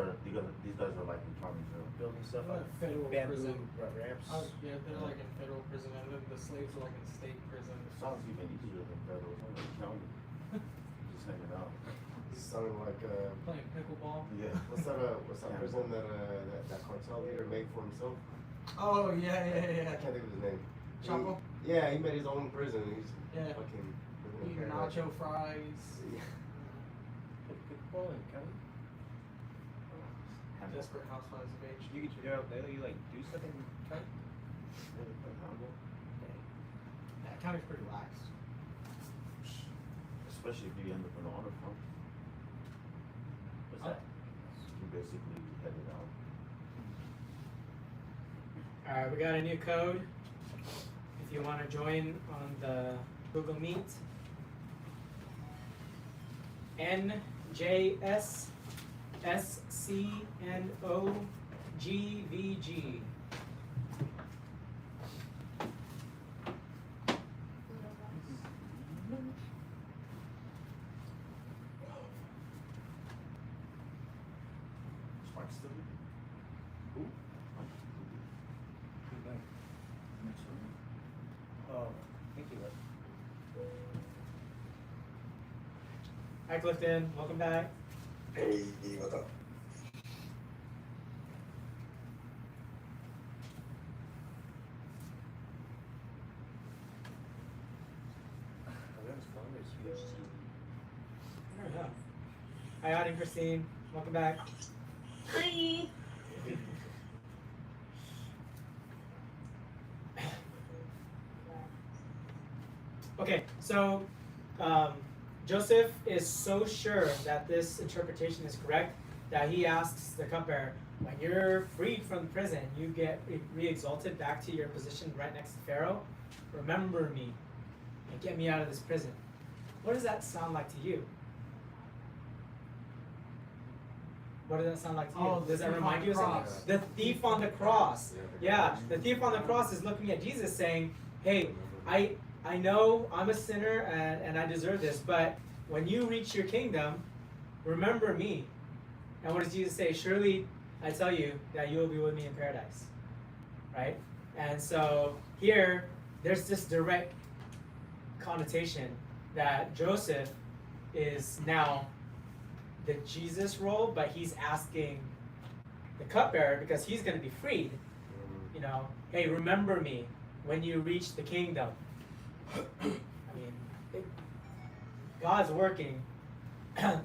guys are like in county jail. Building stuff Like on federal bamboo prison. ramps. Yeah, they're like in federal prison, and then the slaves are like in state prison. It sounds even easier than federal. It's only county. Just hanging out. Sounded like Playing pickleball. Yeah. what's that prison that cartel leader made for himself? Oh yeah, I can't think of his name. Chapo? Yeah, he made his own prison. He's Yeah. fucking living in Eating paradise. nacho fries. Yeah. Pickleball in county? Desperate Housewives of H. You like do stuff in county? That county's pretty lax. Especially if you end up in the honor camp. What's that? You basically headed out. All right, we got a new code. If you want to join on the Google Meet, NJSSCNOGVG. Sparks still with you? Who? Oh, I think he left. Hi Clifton, welcome back. Hey, what's up? Everyone's phone is huge TV. I don't know. Hi Audie and Christine, welcome back. Hi. Okay, so Joseph is so sure that this interpretation is correct that he asks the cupbearer, when you're freed from prison, you get re-exalted back to your position right next to Pharaoh, remember me and get me out of this prison. What does that sound like to you? What does that sound like to you? Oh, Does that the thief remind on you of the something? cross. The thief on the cross. Yeah, the thief on the cross is looking at Jesus saying, hey, I know I'm a sinner and I deserve this, but when you reach your kingdom, remember me. And what does Jesus say? Surely I tell you that you will be with me in paradise. Right? And so here, there's this direct connotation that Joseph is now the Jesus role, but he's asking the cupbearer, because he's going to be freed, you know, hey, remember me when you reach the kingdom. I mean, God's working. My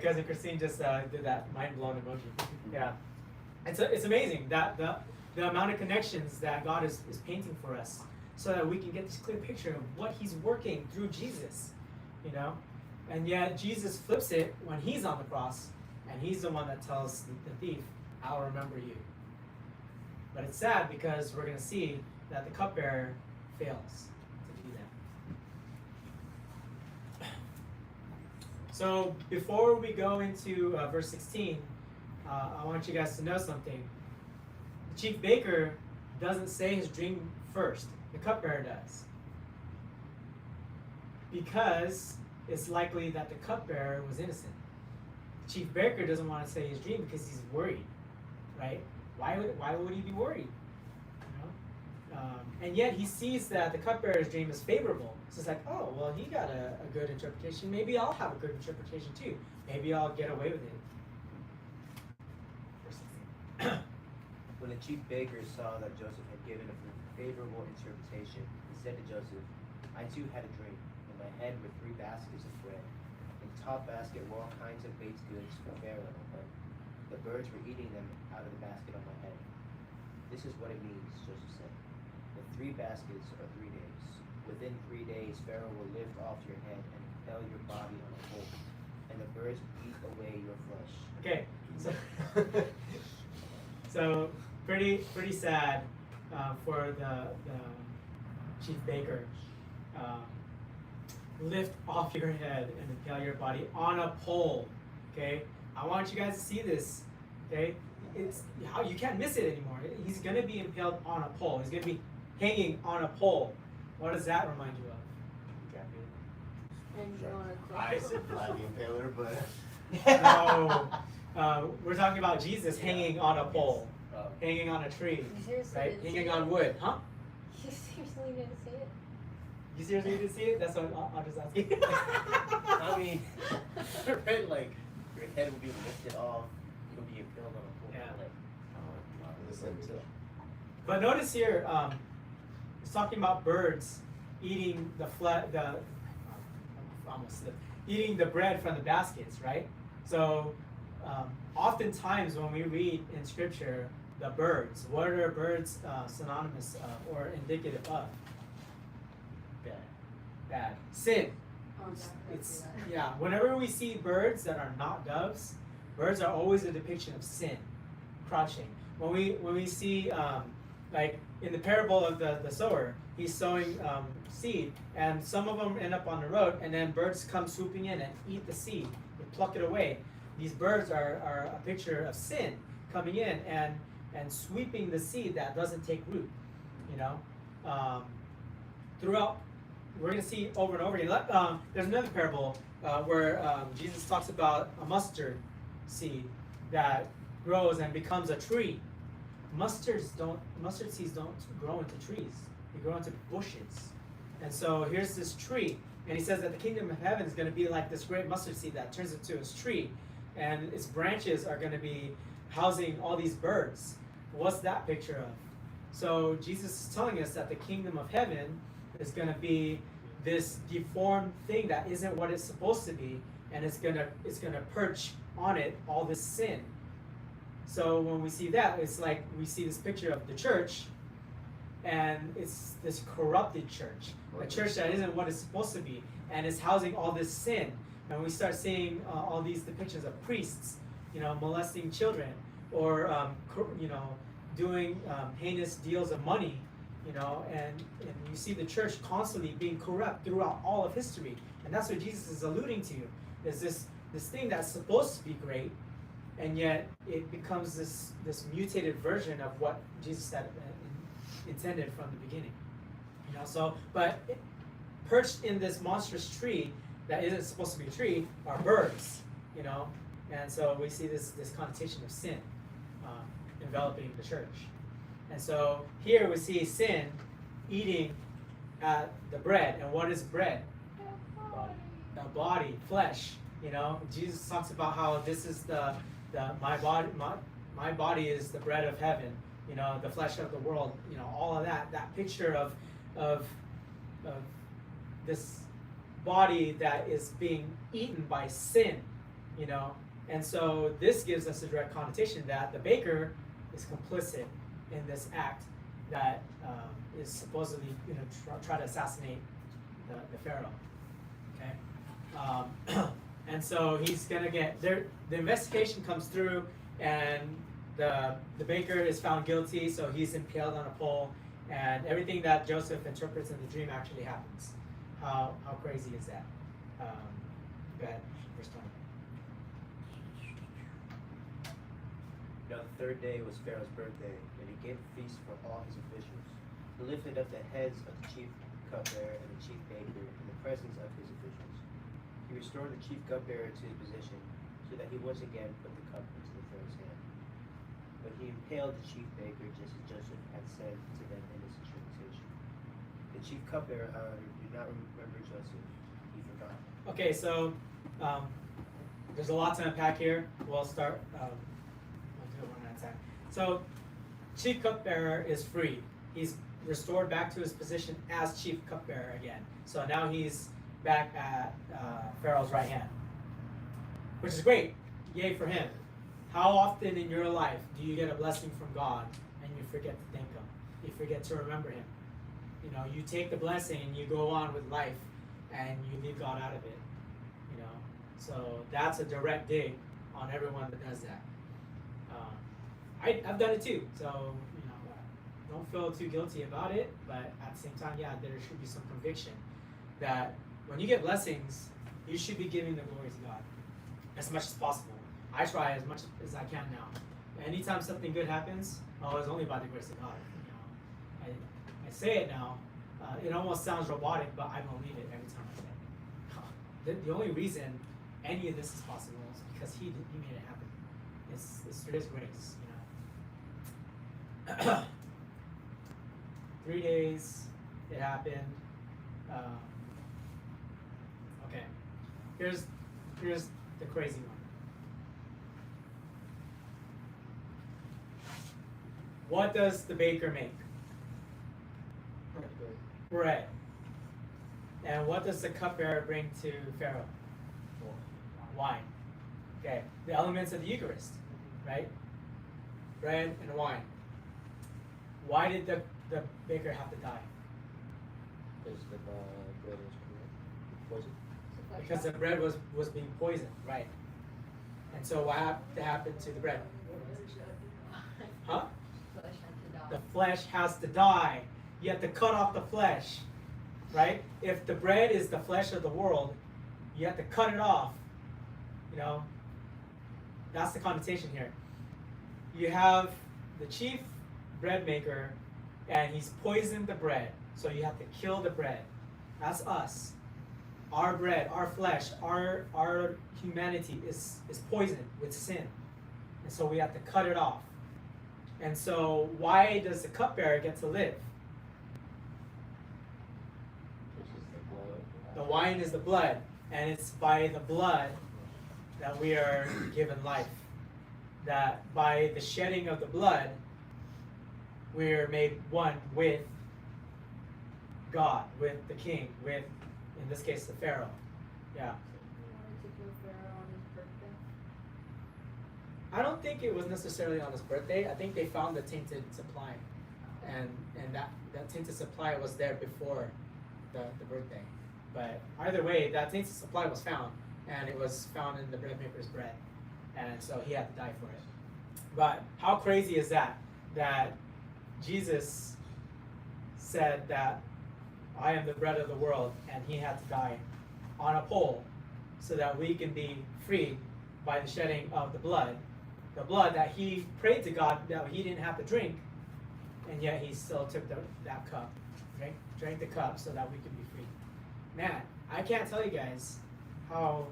cousin Christine just did that mind-blown emoji. Yeah. It's amazing that the amount of connections that God is painting for us, so that we can get this clear picture of what he's working through Jesus, you know? And yet Jesus flips it when he's on the cross, and he's the one that tells the thief, I'll remember you. But it's sad because we're going to see that the cupbearer fails to do that. So before we go into verse 16, I want you guys to know something. The chief baker doesn't say his dream first. The cupbearer does. Because it's likely that the cupbearer was innocent. The chief baker doesn't want to say his dream because he's worried, right? Why would he be worried? You know? And yet he sees that the cupbearer's dream is favorable. So it's like, oh, well, he got a good interpretation. Maybe I'll have a good interpretation too. Maybe I'll get away with it. When the chief baker saw that Joseph had given a favorable interpretation, he said to Joseph, I too had a dream. In my head were 3 baskets of bread. In the top basket were all kinds of baked goods for Pharaoh, but the birds were eating them out of the basket on my head. This is what it means, Joseph said. The 3 baskets are 3 days. Within 3 days, Pharaoh will lift off your head and impale your body on a pole, and the birds will eat away your flesh. Okay, so pretty sad for the chief baker. Lift off your head and impale your body on a pole. Okay, I want you guys to see this. Okay, it's how you can't miss it anymore. He's gonna be impaled on a pole. He's gonna be hanging on a pole. What does that remind you of? And you want to I said Vlad the Impaler, but No, we're talking about Jesus hanging on a pole, Oh. hanging on a tree, You seriously right? didn't see Hanging it? on wood, huh? You seriously didn't see it? You seriously didn't see it? That's what I'll just ask you. I mean, right, like, your head will be lifted off, you'll be impaled on a pole. Yeah. Like, listen to But notice here, it's talking about birds eating eating the bread from the baskets, right? So, oftentimes when we read in Scripture the birds, what are birds synonymous of or indicative of? Bad. Sin. Oh, no, It's yeah. Whenever we see birds that are not doves, birds are always a depiction of sin, crouching. When we see like in the parable of the sower, he's sowing seed, and some of them end up on the road, and then birds come swooping in and eat the seed. They pluck it away. These birds are a picture of sin coming in and sweeping the seed that doesn't take root. You know, throughout. We're going to see over and over again. There's another parable where Jesus talks about a mustard seed that grows and becomes a tree. Mustard seeds don't grow into trees. They grow into bushes. And so here's this tree, and he says that the kingdom of heaven is going to be like this great mustard seed that turns into a tree, and its branches are going to be housing all these birds. What's that picture of? So Jesus is telling us that the kingdom of heaven is going to be this deformed thing that isn't what it's supposed to be, and it's gonna perch on it all this sin. So when we see that, it's like we see this picture of the church, and it's this corrupted church, a church that isn't what it's supposed to be, and it's housing all this sin. And we start seeing all these depictions of priests, you know, molesting children, or you know, doing heinous deals of money. You know, and you see the church constantly being corrupt throughout all of history, and that's what Jesus is alluding to. Is this this thing that's supposed to be great, and yet it becomes this mutated version of what Jesus had intended from the beginning. You know, so but perched in this monstrous tree that isn't supposed to be a tree are birds. You know, and so we see this connotation of sin enveloping the church. And so here we see sin eating at the bread. And what is bread? The body, flesh. You know, Jesus talks about how this is my body is the bread of heaven. You know, the flesh of the world. You know, all of that picture of this body that is being eaten by sin. You know, and so this gives us a direct connotation that the baker is complicit in this act that is supposedly, you know, try to assassinate the Pharaoh. Okay, and so he's gonna get there. The investigation comes through, and the baker is found guilty, so he's impaled on a pole, and everything that Joseph interprets in the dream actually happens. How crazy is that? Go ahead, verse 20. Now the third day was Pharaoh's birthday, and he gave a feast for all his officials. He lifted up the heads of the chief cupbearer and the chief baker in the presence of his officials. He restored the chief cupbearer to his position, so that he once again put the cup into the Pharaoh's hand. But he impaled the chief baker just as Joseph had said to them in his interpretation. The chief cupbearer, however, did not remember Joseph. He forgot. Okay, so there's a lot to unpack here. We'll start. I'll do it one at a time. So, chief cupbearer is freed. He's restored back to his position as chief cupbearer again. So now he's back at Pharaoh's right hand, which is great. Yay for him. How often in your life do you get a blessing from God and you forget to thank Him? You forget to remember Him. You know, you take the blessing and you go on with life, and you leave God out of it. You know, so that's a direct dig on everyone that does that. I've done it too. So you know, don't feel too guilty about it. But at the same time, yeah, there should be some conviction that when you get blessings, you should be giving the glory to God as much as possible. I try as much as I can now. Anytime something good happens, oh, it's only by the grace of God. You know, I say it now. It almost sounds robotic, but I believe it every time I say it. The only reason any of this is possible is because He made it happen. It's through His grace. You know. 3 days it happened. Okay, here's the crazy one. What does the baker make? Bread. And what does the cupbearer bring to Pharaoh? Wine. Okay, the elements of the Eucharist, right? Bread and wine. Why did the baker have to die? Because the bread was poison. Because the bread was being poisoned, right? And so what happened to the bread? Huh? The flesh has to die. You have to cut off the flesh, right? If the bread is the flesh of the world, you have to cut it off. You know, that's the connotation here. You have the chief bread maker, and he's poisoned the bread, so you have to kill the bread. That's us. Our bread, our flesh, our humanity is poisoned with sin, and so we have to cut it off. And so, why does the cupbearer get to live? The wine is the blood, and it's by the blood that we are given life. That by the shedding of the blood, we are made one with God, with the king, with, in this case, the Pharaoh. Yeah. I don't think it was necessarily on his birthday. I think they found the tainted supply, and that tainted supply was there before the birthday. But either way, that tainted supply was found, and it was found in the bread maker's bread, and so he had to die for it. But how crazy is that? That Jesus said that I am the bread of the world, and he had to die on a pole so that we can be freed by the shedding of the blood that he prayed to God that he didn't have to drink, and yet he still took that cup, drank the cup so that we could be free. Man, I can't tell you guys how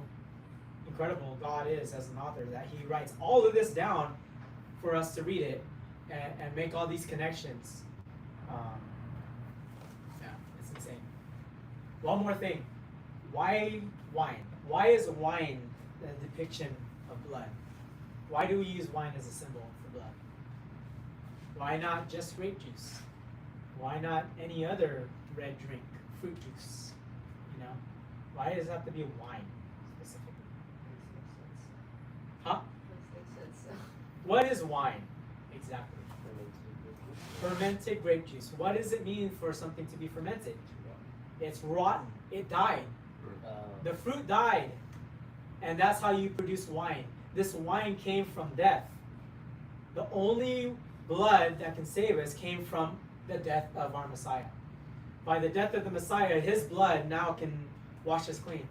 incredible God is as an author, that he writes all of this down for us to read it and make all these connections. Yeah, it's insane. One more thing. Why wine? Why is wine a depiction of blood? Why do we use wine as a symbol for blood? Why not just grape juice? Why not any other red drink, fruit juice? You know? Why does it have to be wine specifically? Huh? What is wine exactly? Fermented grape juice. What does it mean for something to be fermented? It's rotten. It died. The fruit died. And that's how you produce wine. This wine came from death. The only blood that can save us came from the death of our Messiah. By the death of the Messiah, his blood now can wash us clean.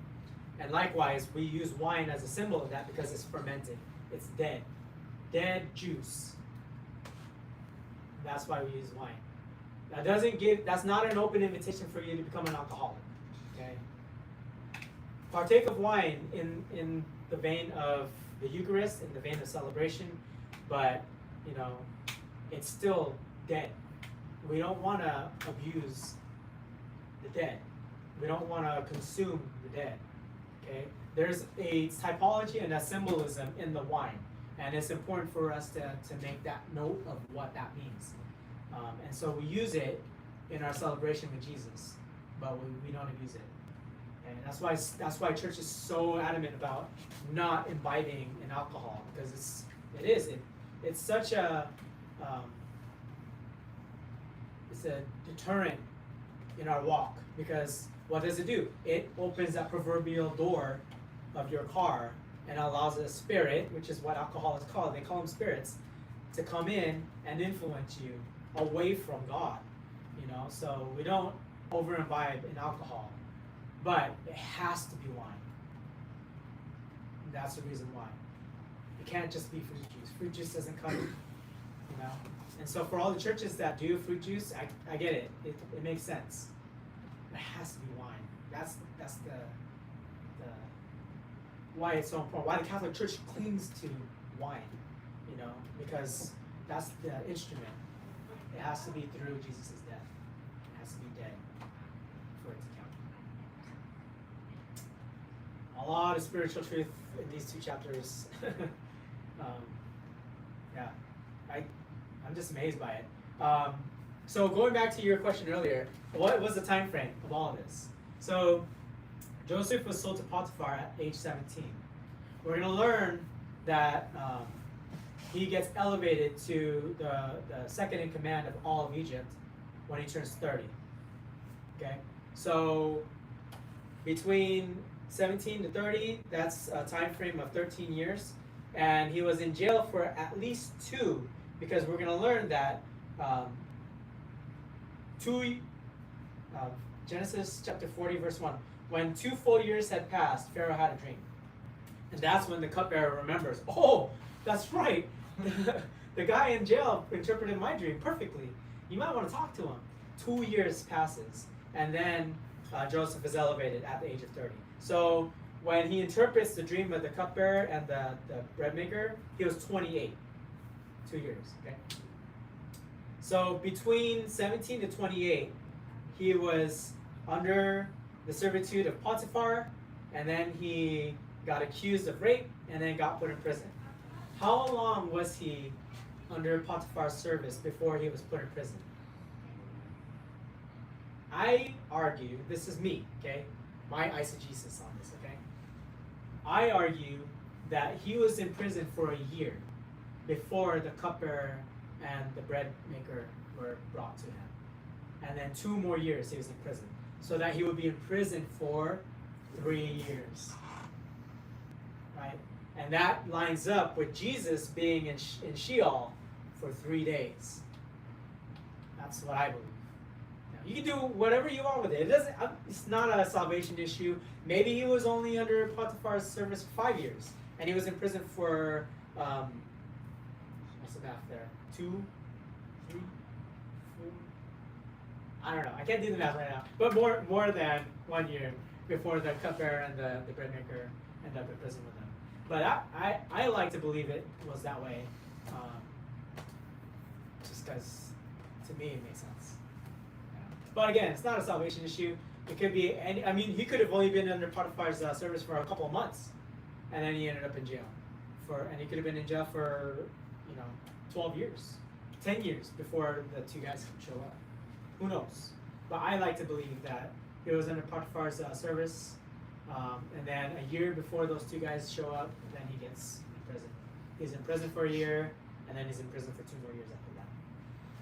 And likewise, we use wine as a symbol of that because it's fermented. It's dead. Dead juice. That's why we use wine. That's not an open invitation for you to become an alcoholic. Okay? Partake of wine in the vein of the Eucharist, in the vein of celebration, but it's still dead. We don't want to abuse the dead. We don't want to consume the dead. Okay? There's a typology and a symbolism in the wine, and it's important for us to make that note of what that means. And so we use it in our celebration with Jesus, but we don't abuse it. And that's why church is so adamant about not imbibing in alcohol, because it's such a it's a deterrent in our walk, because what does it do? It opens that proverbial door of your car and allows a spirit, which is what alcohol is called, they call them spirits, to come in and influence you away from God. So we don't over imbibe in alcohol, but it has to be wine. That's the reason why. It can't just be fruit juice. Fruit juice doesn't cut it. And so for all the churches that do fruit juice, I get it. It makes sense. It has to be wine. That's the why it's so important. Why the Catholic Church clings to wine, because that's the instrument. It has to be through Jesus' death. It has to be dead for it to count. A lot of spiritual truth in these two chapters. Yeah, I'm just amazed by it. So going back to your question earlier, what was the time frame of all of this? So Joseph was sold to Potiphar at age 17. We're going to learn that he gets elevated to the second in command of all of Egypt when he turns 30. Okay, so between 17 to 30, that's a time frame of 13 years. And he was in jail for at least 2, because we're going to learn that Genesis chapter 40, verse 1, when 2 full years had passed, Pharaoh had a dream. And that's when the cupbearer remembers, oh, that's right. The guy in jail interpreted my dream perfectly. You might want to talk to him. 2 years passes, and then Joseph is elevated at the age of 30. So when he interprets the dream of the cupbearer and the bread maker, he was 28. 2 years, okay? So between 17 to 28, he was under the servitude of Potiphar, and then he got accused of rape, and then got put in prison. How long was he under Potiphar's service before he was put in prison? I argue, this is me, okay? My eisegesis on this, okay? I argue that he was in prison for a year before the cupbearer and the bread maker were brought to him. And then 2 more years he was in prison. So that he would be in prison for 3 years. Right? And that lines up with Jesus being in Sheol for 3 days. That's what I believe. Yeah. You can do whatever you want with it. It doesn't. It's not a salvation issue. Maybe he was only under Potiphar's service for 5 years, and he was in prison for what's the math there? 2, 3, 4. I don't know. I can't do the math right now. But more than 1 year before the cupbearer and the bread maker end up in prison with him. But I like to believe it was that way, just because to me it makes sense. Yeah. But again, it's not a salvation issue. It could be any. I mean, he could have only been under Potiphar's service for a couple of months, and then he ended up in jail. And he could have been in jail for 12 years, 10 years before the two guys show up. Who knows? But I like to believe that he was under Potiphar's service, and then a year before those two guys show up, then he gets in prison. He's in prison for a year, and then he's in prison for 2 more years after that.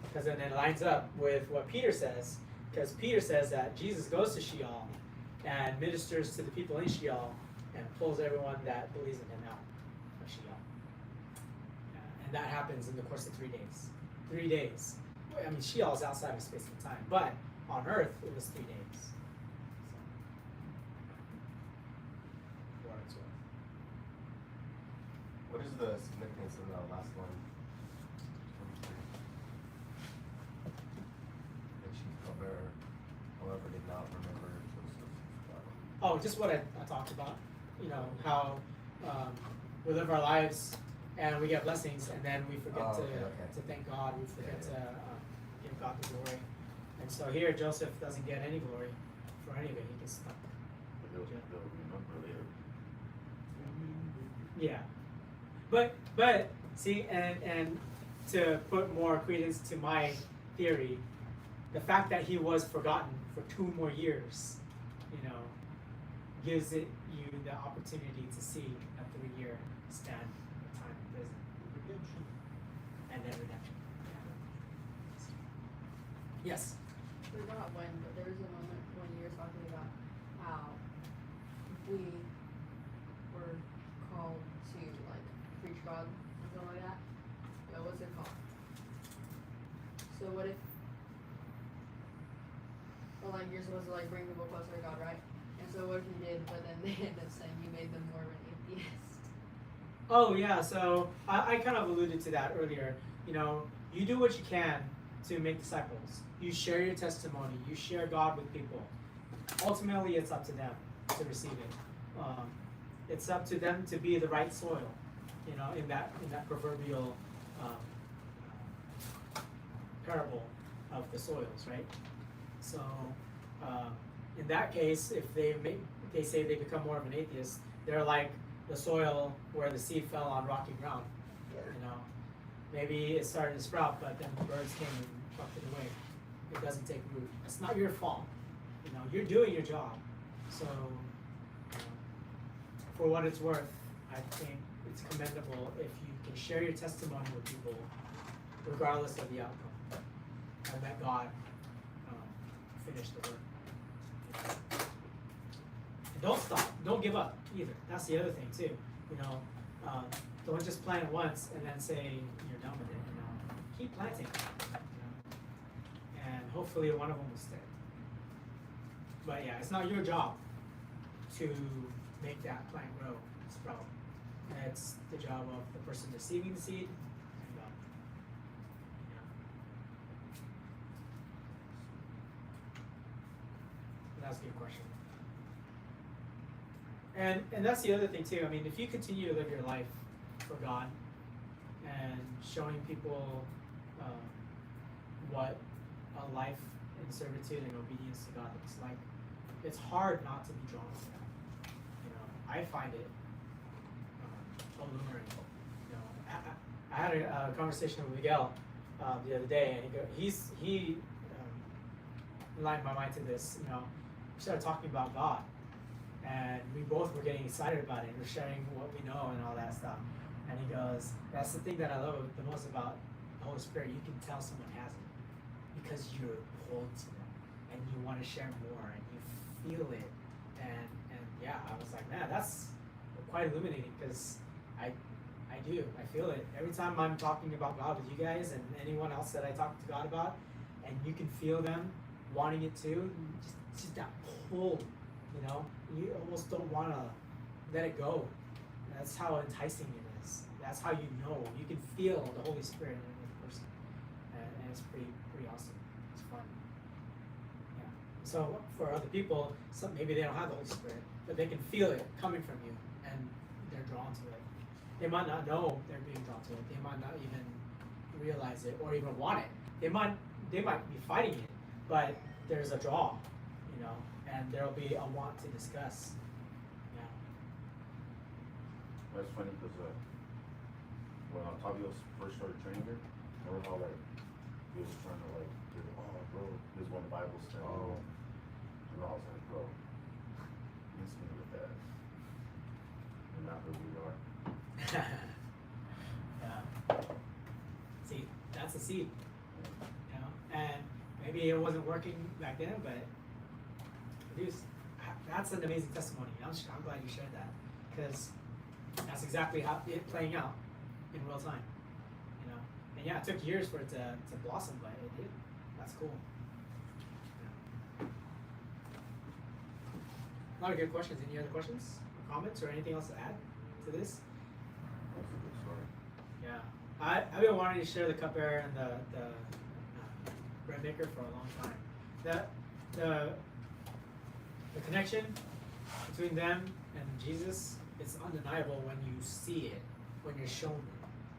Because then it lines up with what Peter says, because Peter says that Jesus goes to Sheol and ministers to the people in Sheol and pulls everyone that believes in him out of Sheol. And that happens in the course of 3 days. 3 days. I mean, Sheol is outside of space and time, but on earth it was 3 days. So, for what it's worth. What is the significance of that last one? The chief cupbearer, however, did not remember Joseph. Oh, just what I talked about. How we live our lives and we get blessings, and then we forget to thank God. We forget to give God the glory. And so here, Joseph doesn't get any glory for any of it. He gets stuck. But they'll remember later. Yeah, but see, and to put more credence to my theory, the fact that he was forgotten for 2 more years, gives you the opportunity to see a 3-year span of time in prison. Redemption. And then redemption. Yeah. Yes. Forgot when, but there was a moment when you were talking about how we were called to preach God and something like that. Yeah, what's it called? So what if, you're supposed to bring people closer to God, right? And so what if you did, but then they end up saying you made them more of an atheist? Oh yeah, so I kind of alluded to that earlier. You do what you can to make disciples. You share your testimony. You share God with people. Ultimately, it's up to them to receive it. It's up to them to be the right soil. In that proverbial parable of the soils, right? So in that case, if they say they become more of an atheist, they're like the soil where the seed fell on rocky ground. Maybe it started to sprout, but then the birds came and plucked it away. It doesn't take root. It's not your fault. You're doing your job. So for what it's worth, I think it's commendable if you can share your testimony with people, regardless of the outcome, and let God finish the work. And don't stop. Don't give up either. That's the other thing too. Don't just plant it once and then say you're done with it. Keep planting. And hopefully one of them will stick. But yeah, it's not your job to make that plant grow, sprout. It's the job of the person receiving the seed and God. That's a good question. And that's the other thing too. I mean, if you continue to live your life for God and showing people what a life in servitude and obedience to God looks like, it's hard not to be drawn to that. I find it alluring. I had a conversation with Miguel the other day, and he aligned my mind to this. We started talking about God, and we both were getting excited about it. We're sharing what we know and all that stuff. And he goes, "That's the thing that I love the most about the Holy Spirit. You can tell someone has it because you're pulled to them, and you want to share more, and you feel it." And yeah, I was like, man, that's quite illuminating, because I feel it every time I'm talking about God with you guys and anyone else that I talk to God about, and you can feel them wanting it too. Just that pull, you know. You almost don't want to let it go. That's how enticing it is. That's how you know. You can feel the Holy Spirit in another person, and it's pretty awesome. It's fun. Yeah. So for other people, maybe they don't have the Holy Spirit, but they can feel it coming from you, and they're drawn to it. They might not know they're being drawn to it. They might not even realize it or even want it. They might be fighting it, but there's a draw, you know, and there'll be a want to discuss. Yeah. That's funny because when Octavio first started training here, remember how like he was trying to like, oh bro, he was one of the Bible study. Oh. And I was like, bro, miss me with that. And now here we are. Yeah. See, that's a seed. You know, and maybe it wasn't working back then, but dude, that's an amazing testimony. I'm glad you shared that, because that's exactly how it playing out in real time. You know, and yeah, it took years for it to blossom, but it did. That's cool. Yeah. A lot of good questions. Any other questions, or comments, or anything else to add to this? That's a good story. Yeah, I've been wanting to share the cupbearer and the bread maker for a long time. The connection between them and Jesus, it's undeniable when you see it, when you're shown it.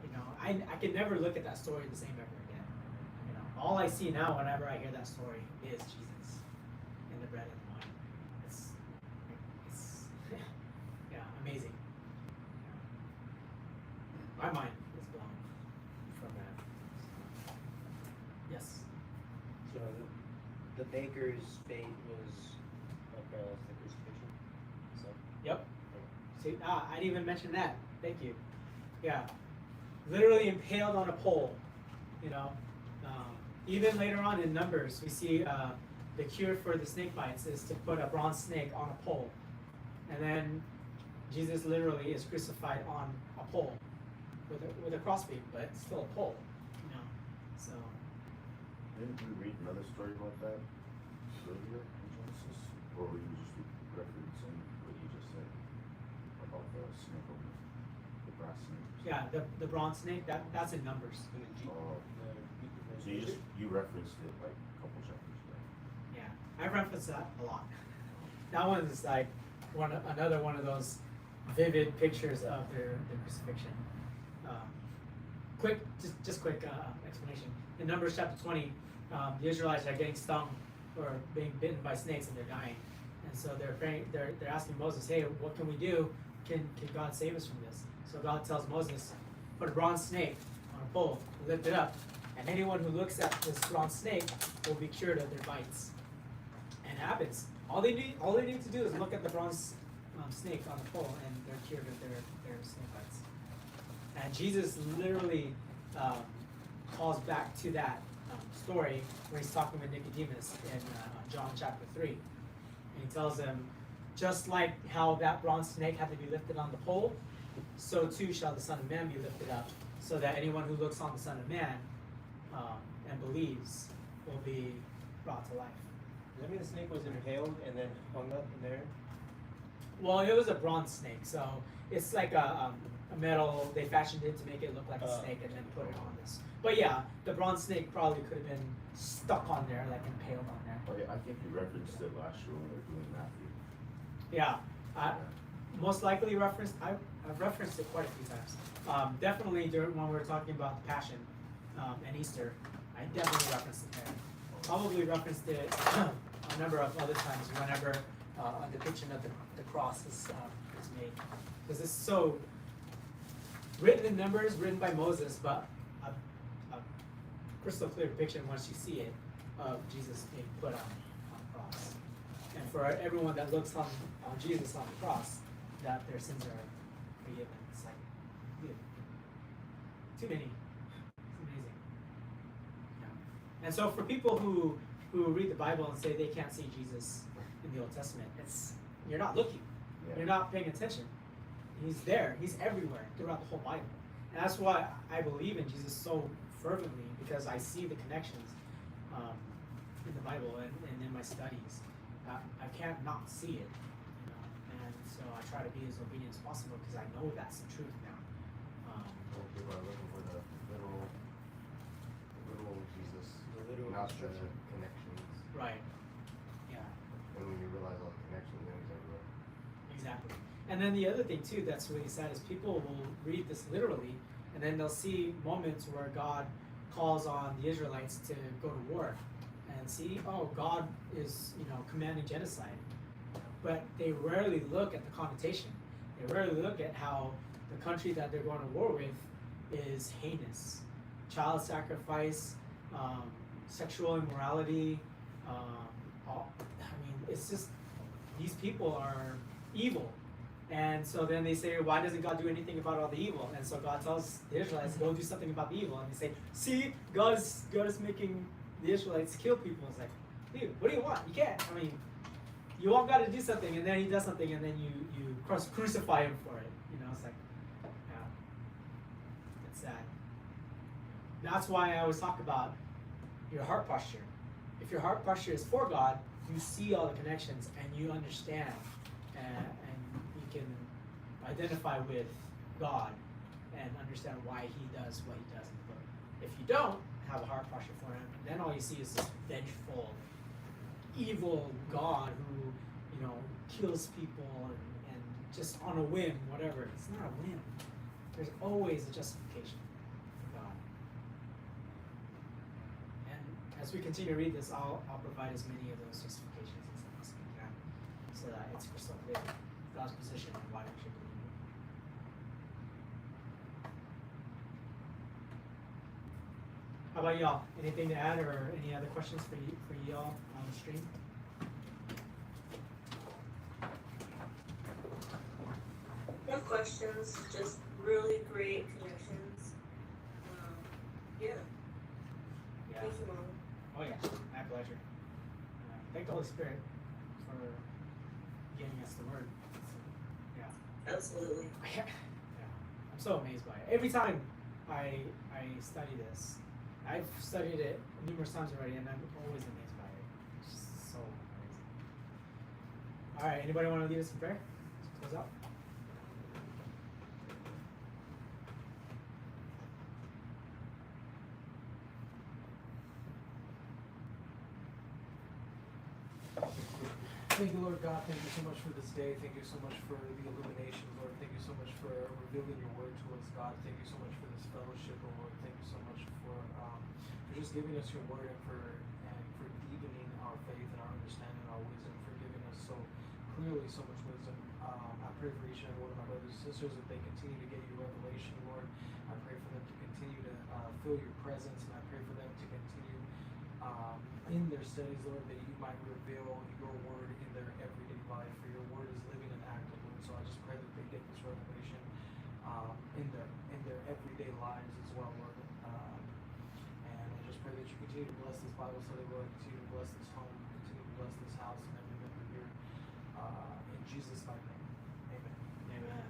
You know, I can never look at that story the same ever again. You know, all I see now whenever I hear that story is Jesus and the bread and the wine. It's yeah, amazing. My mind is blown from that. Yes. So the baker's fate was like the crucifixion. So Yep. See, I didn't even mention that. Thank you. Yeah. Literally impaled on a pole. You know. Even later on in Numbers, we see the cure for the snake bites is to put a bronze snake on a pole, and then Jesus literally is crucified on a pole with a crossbeam, but it's still a pole. You know. So. Didn't we read another story about that earlier in Genesis? Or were you just referencing what you just said about the snake over the brass snake? Yeah, the bronze snake, that's in Numbers. So you referenced it like a couple chapters ago. Yeah, I reference that a lot. That one's like another one of those vivid pictures of their crucifixion. Quick explanation. In Numbers chapter 20, the Israelites are getting stung or being bitten by snakes and they're dying. And so they're praying, they're asking Moses, hey, what can we do? Can God save us from this? So God tells Moses, put a bronze snake on a pole, lift it up, and anyone who looks at this bronze snake will be cured of their bites. And it happens. All they need to do is look at the bronze snake on the pole, and they're cured of their snake bites. And Jesus literally calls back to that story when he's talking with Nicodemus in John chapter 3. And he tells him, just like how that bronze snake had to be lifted on the pole, so too shall the Son of Man be lifted up, so that anyone who looks on the Son of Man and believes will be brought to life. Does that mean the snake was impaled and then hung up in there? Well, it was a bronze snake, so it's like a metal, they fashioned it to make it look like a snake and then put it on this. But yeah, the bronze snake probably could have been stuck on there, like impaled on there. Oh yeah, I think you referenced it last year when we were doing Matthew. Yeah, most likely referenced, I've referenced it quite a few times. Definitely when we were talking about the Passion and Easter, I definitely referenced it there. Probably referenced it a number of other times whenever a depiction of the cross is made. Because it's so written in Numbers, written by Moses, but a crystal clear depiction once you see it of Jesus being put on the cross. And for everyone that looks on Jesus on the cross, that their sins are forgiven. It's like, dude, too many. It's amazing. Yeah. And so for people who read the Bible and say they can't see Jesus in the Old Testament, you're not looking. Yeah. You're not paying attention. He's there. He's everywhere throughout the whole Bible. And that's why I believe in Jesus so fervently, because I see the connections in the Bible and in my studies. I can't not see it, you know. And so I try to be as obedient as possible because I know that's the truth now. Well, people are looking for the literal Jesus, The literal not the instruction. connections. Right. Yeah. And when you realize all the connections, then it's everywhere. Exactly. And then the other thing too that's really sad is people will read this literally, and then they'll see moments where God calls on the Israelites to go to war, and see, oh, God is, you know, commanding genocide, but they rarely look at the connotation. They rarely look at how the country that they're going to war with is heinous, child sacrifice, sexual immorality. I mean, it's just these people are evil. And so then they say, why doesn't God do anything about all the evil? And so God tells the Israelites, go do something about the evil. And they say, see, God is making the Israelites kill people. It's like, dude, what do you want? You can't. I mean, you want God to do something, and then he does something, and then you crucify him for it. You know, it's like, yeah, it's sad. That's why I always talk about your heart posture. If your heart posture is for God, you see all the connections, and you understand, and you can identify with God and understand why he does what he does in the book. If you don't have a heart posture for him, then all you see is this vengeful, evil God who, you know, kills people and just on a whim, whatever. It's not a whim. There's always a justification for God. And as we continue to read this, I'll provide as many of those justifications as I possibly can, so that it's crystal clear God's position and why we should believe it. How about y'all? Anything to add or any other questions for y'all on the stream? No questions, just really great connections. Yeah. Yeah. Thank you, Mom. Oh yeah, my pleasure. Thank the Holy Spirit for giving us the word. Yeah. Absolutely. Yeah. I'm so amazed by it. Every time I study this, I've studied it numerous times already, and I'm always amazed by it. It's just so amazing. All right, anybody want to lead us in prayer? Let's close out. Thank you, Lord God. Thank you so much for this day. Thank you so much for the illumination, Lord. Thank you so much for revealing your word to us, God. Thank you so much for this fellowship, oh Lord. Thank you so much for just giving us your word and for deepening our faith and our understanding, our wisdom, for giving us so clearly so much wisdom. I pray for each and every one of my brothers and sisters that they continue to get your revelation, Lord. I pray for them to continue to feel your presence, and I pray for them to continue in their studies, Lord, that you might reveal your word in their everyday life, for your word is living and active, Lord. So I just pray that they get this revelation in their everyday lives as well, Lord. And I just pray that you continue to bless this Bible study, Lord, continue to bless this home, continue to bless this house and every member here. In Jesus' mighty name. Amen. Amen.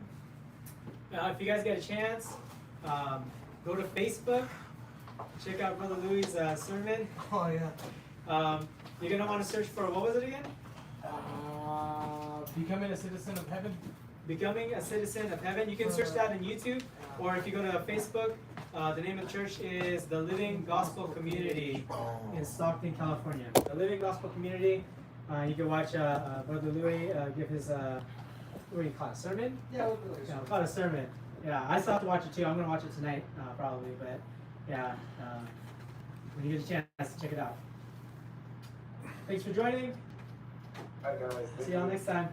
Now, if you guys get a chance, go to Facebook, check out Brother Louis' sermon. Oh, yeah. You're going to want to search for, what was it again? Becoming a citizen of heaven. Becoming a Citizen of Heaven. You can search that on YouTube, or if you go to Facebook, the name of the church is The Living Gospel Community in Stockton, California. The Living Gospel Community. You can watch Brother Louis give his, what do you call it, sermon? Yeah, we'll do it. Yeah, we'll call it a sermon. Yeah, I still have to watch it too. I'm going to watch it tonight, probably, but yeah, when you get a chance, check it out. Thanks for joining. Hi guys. See y'all next time.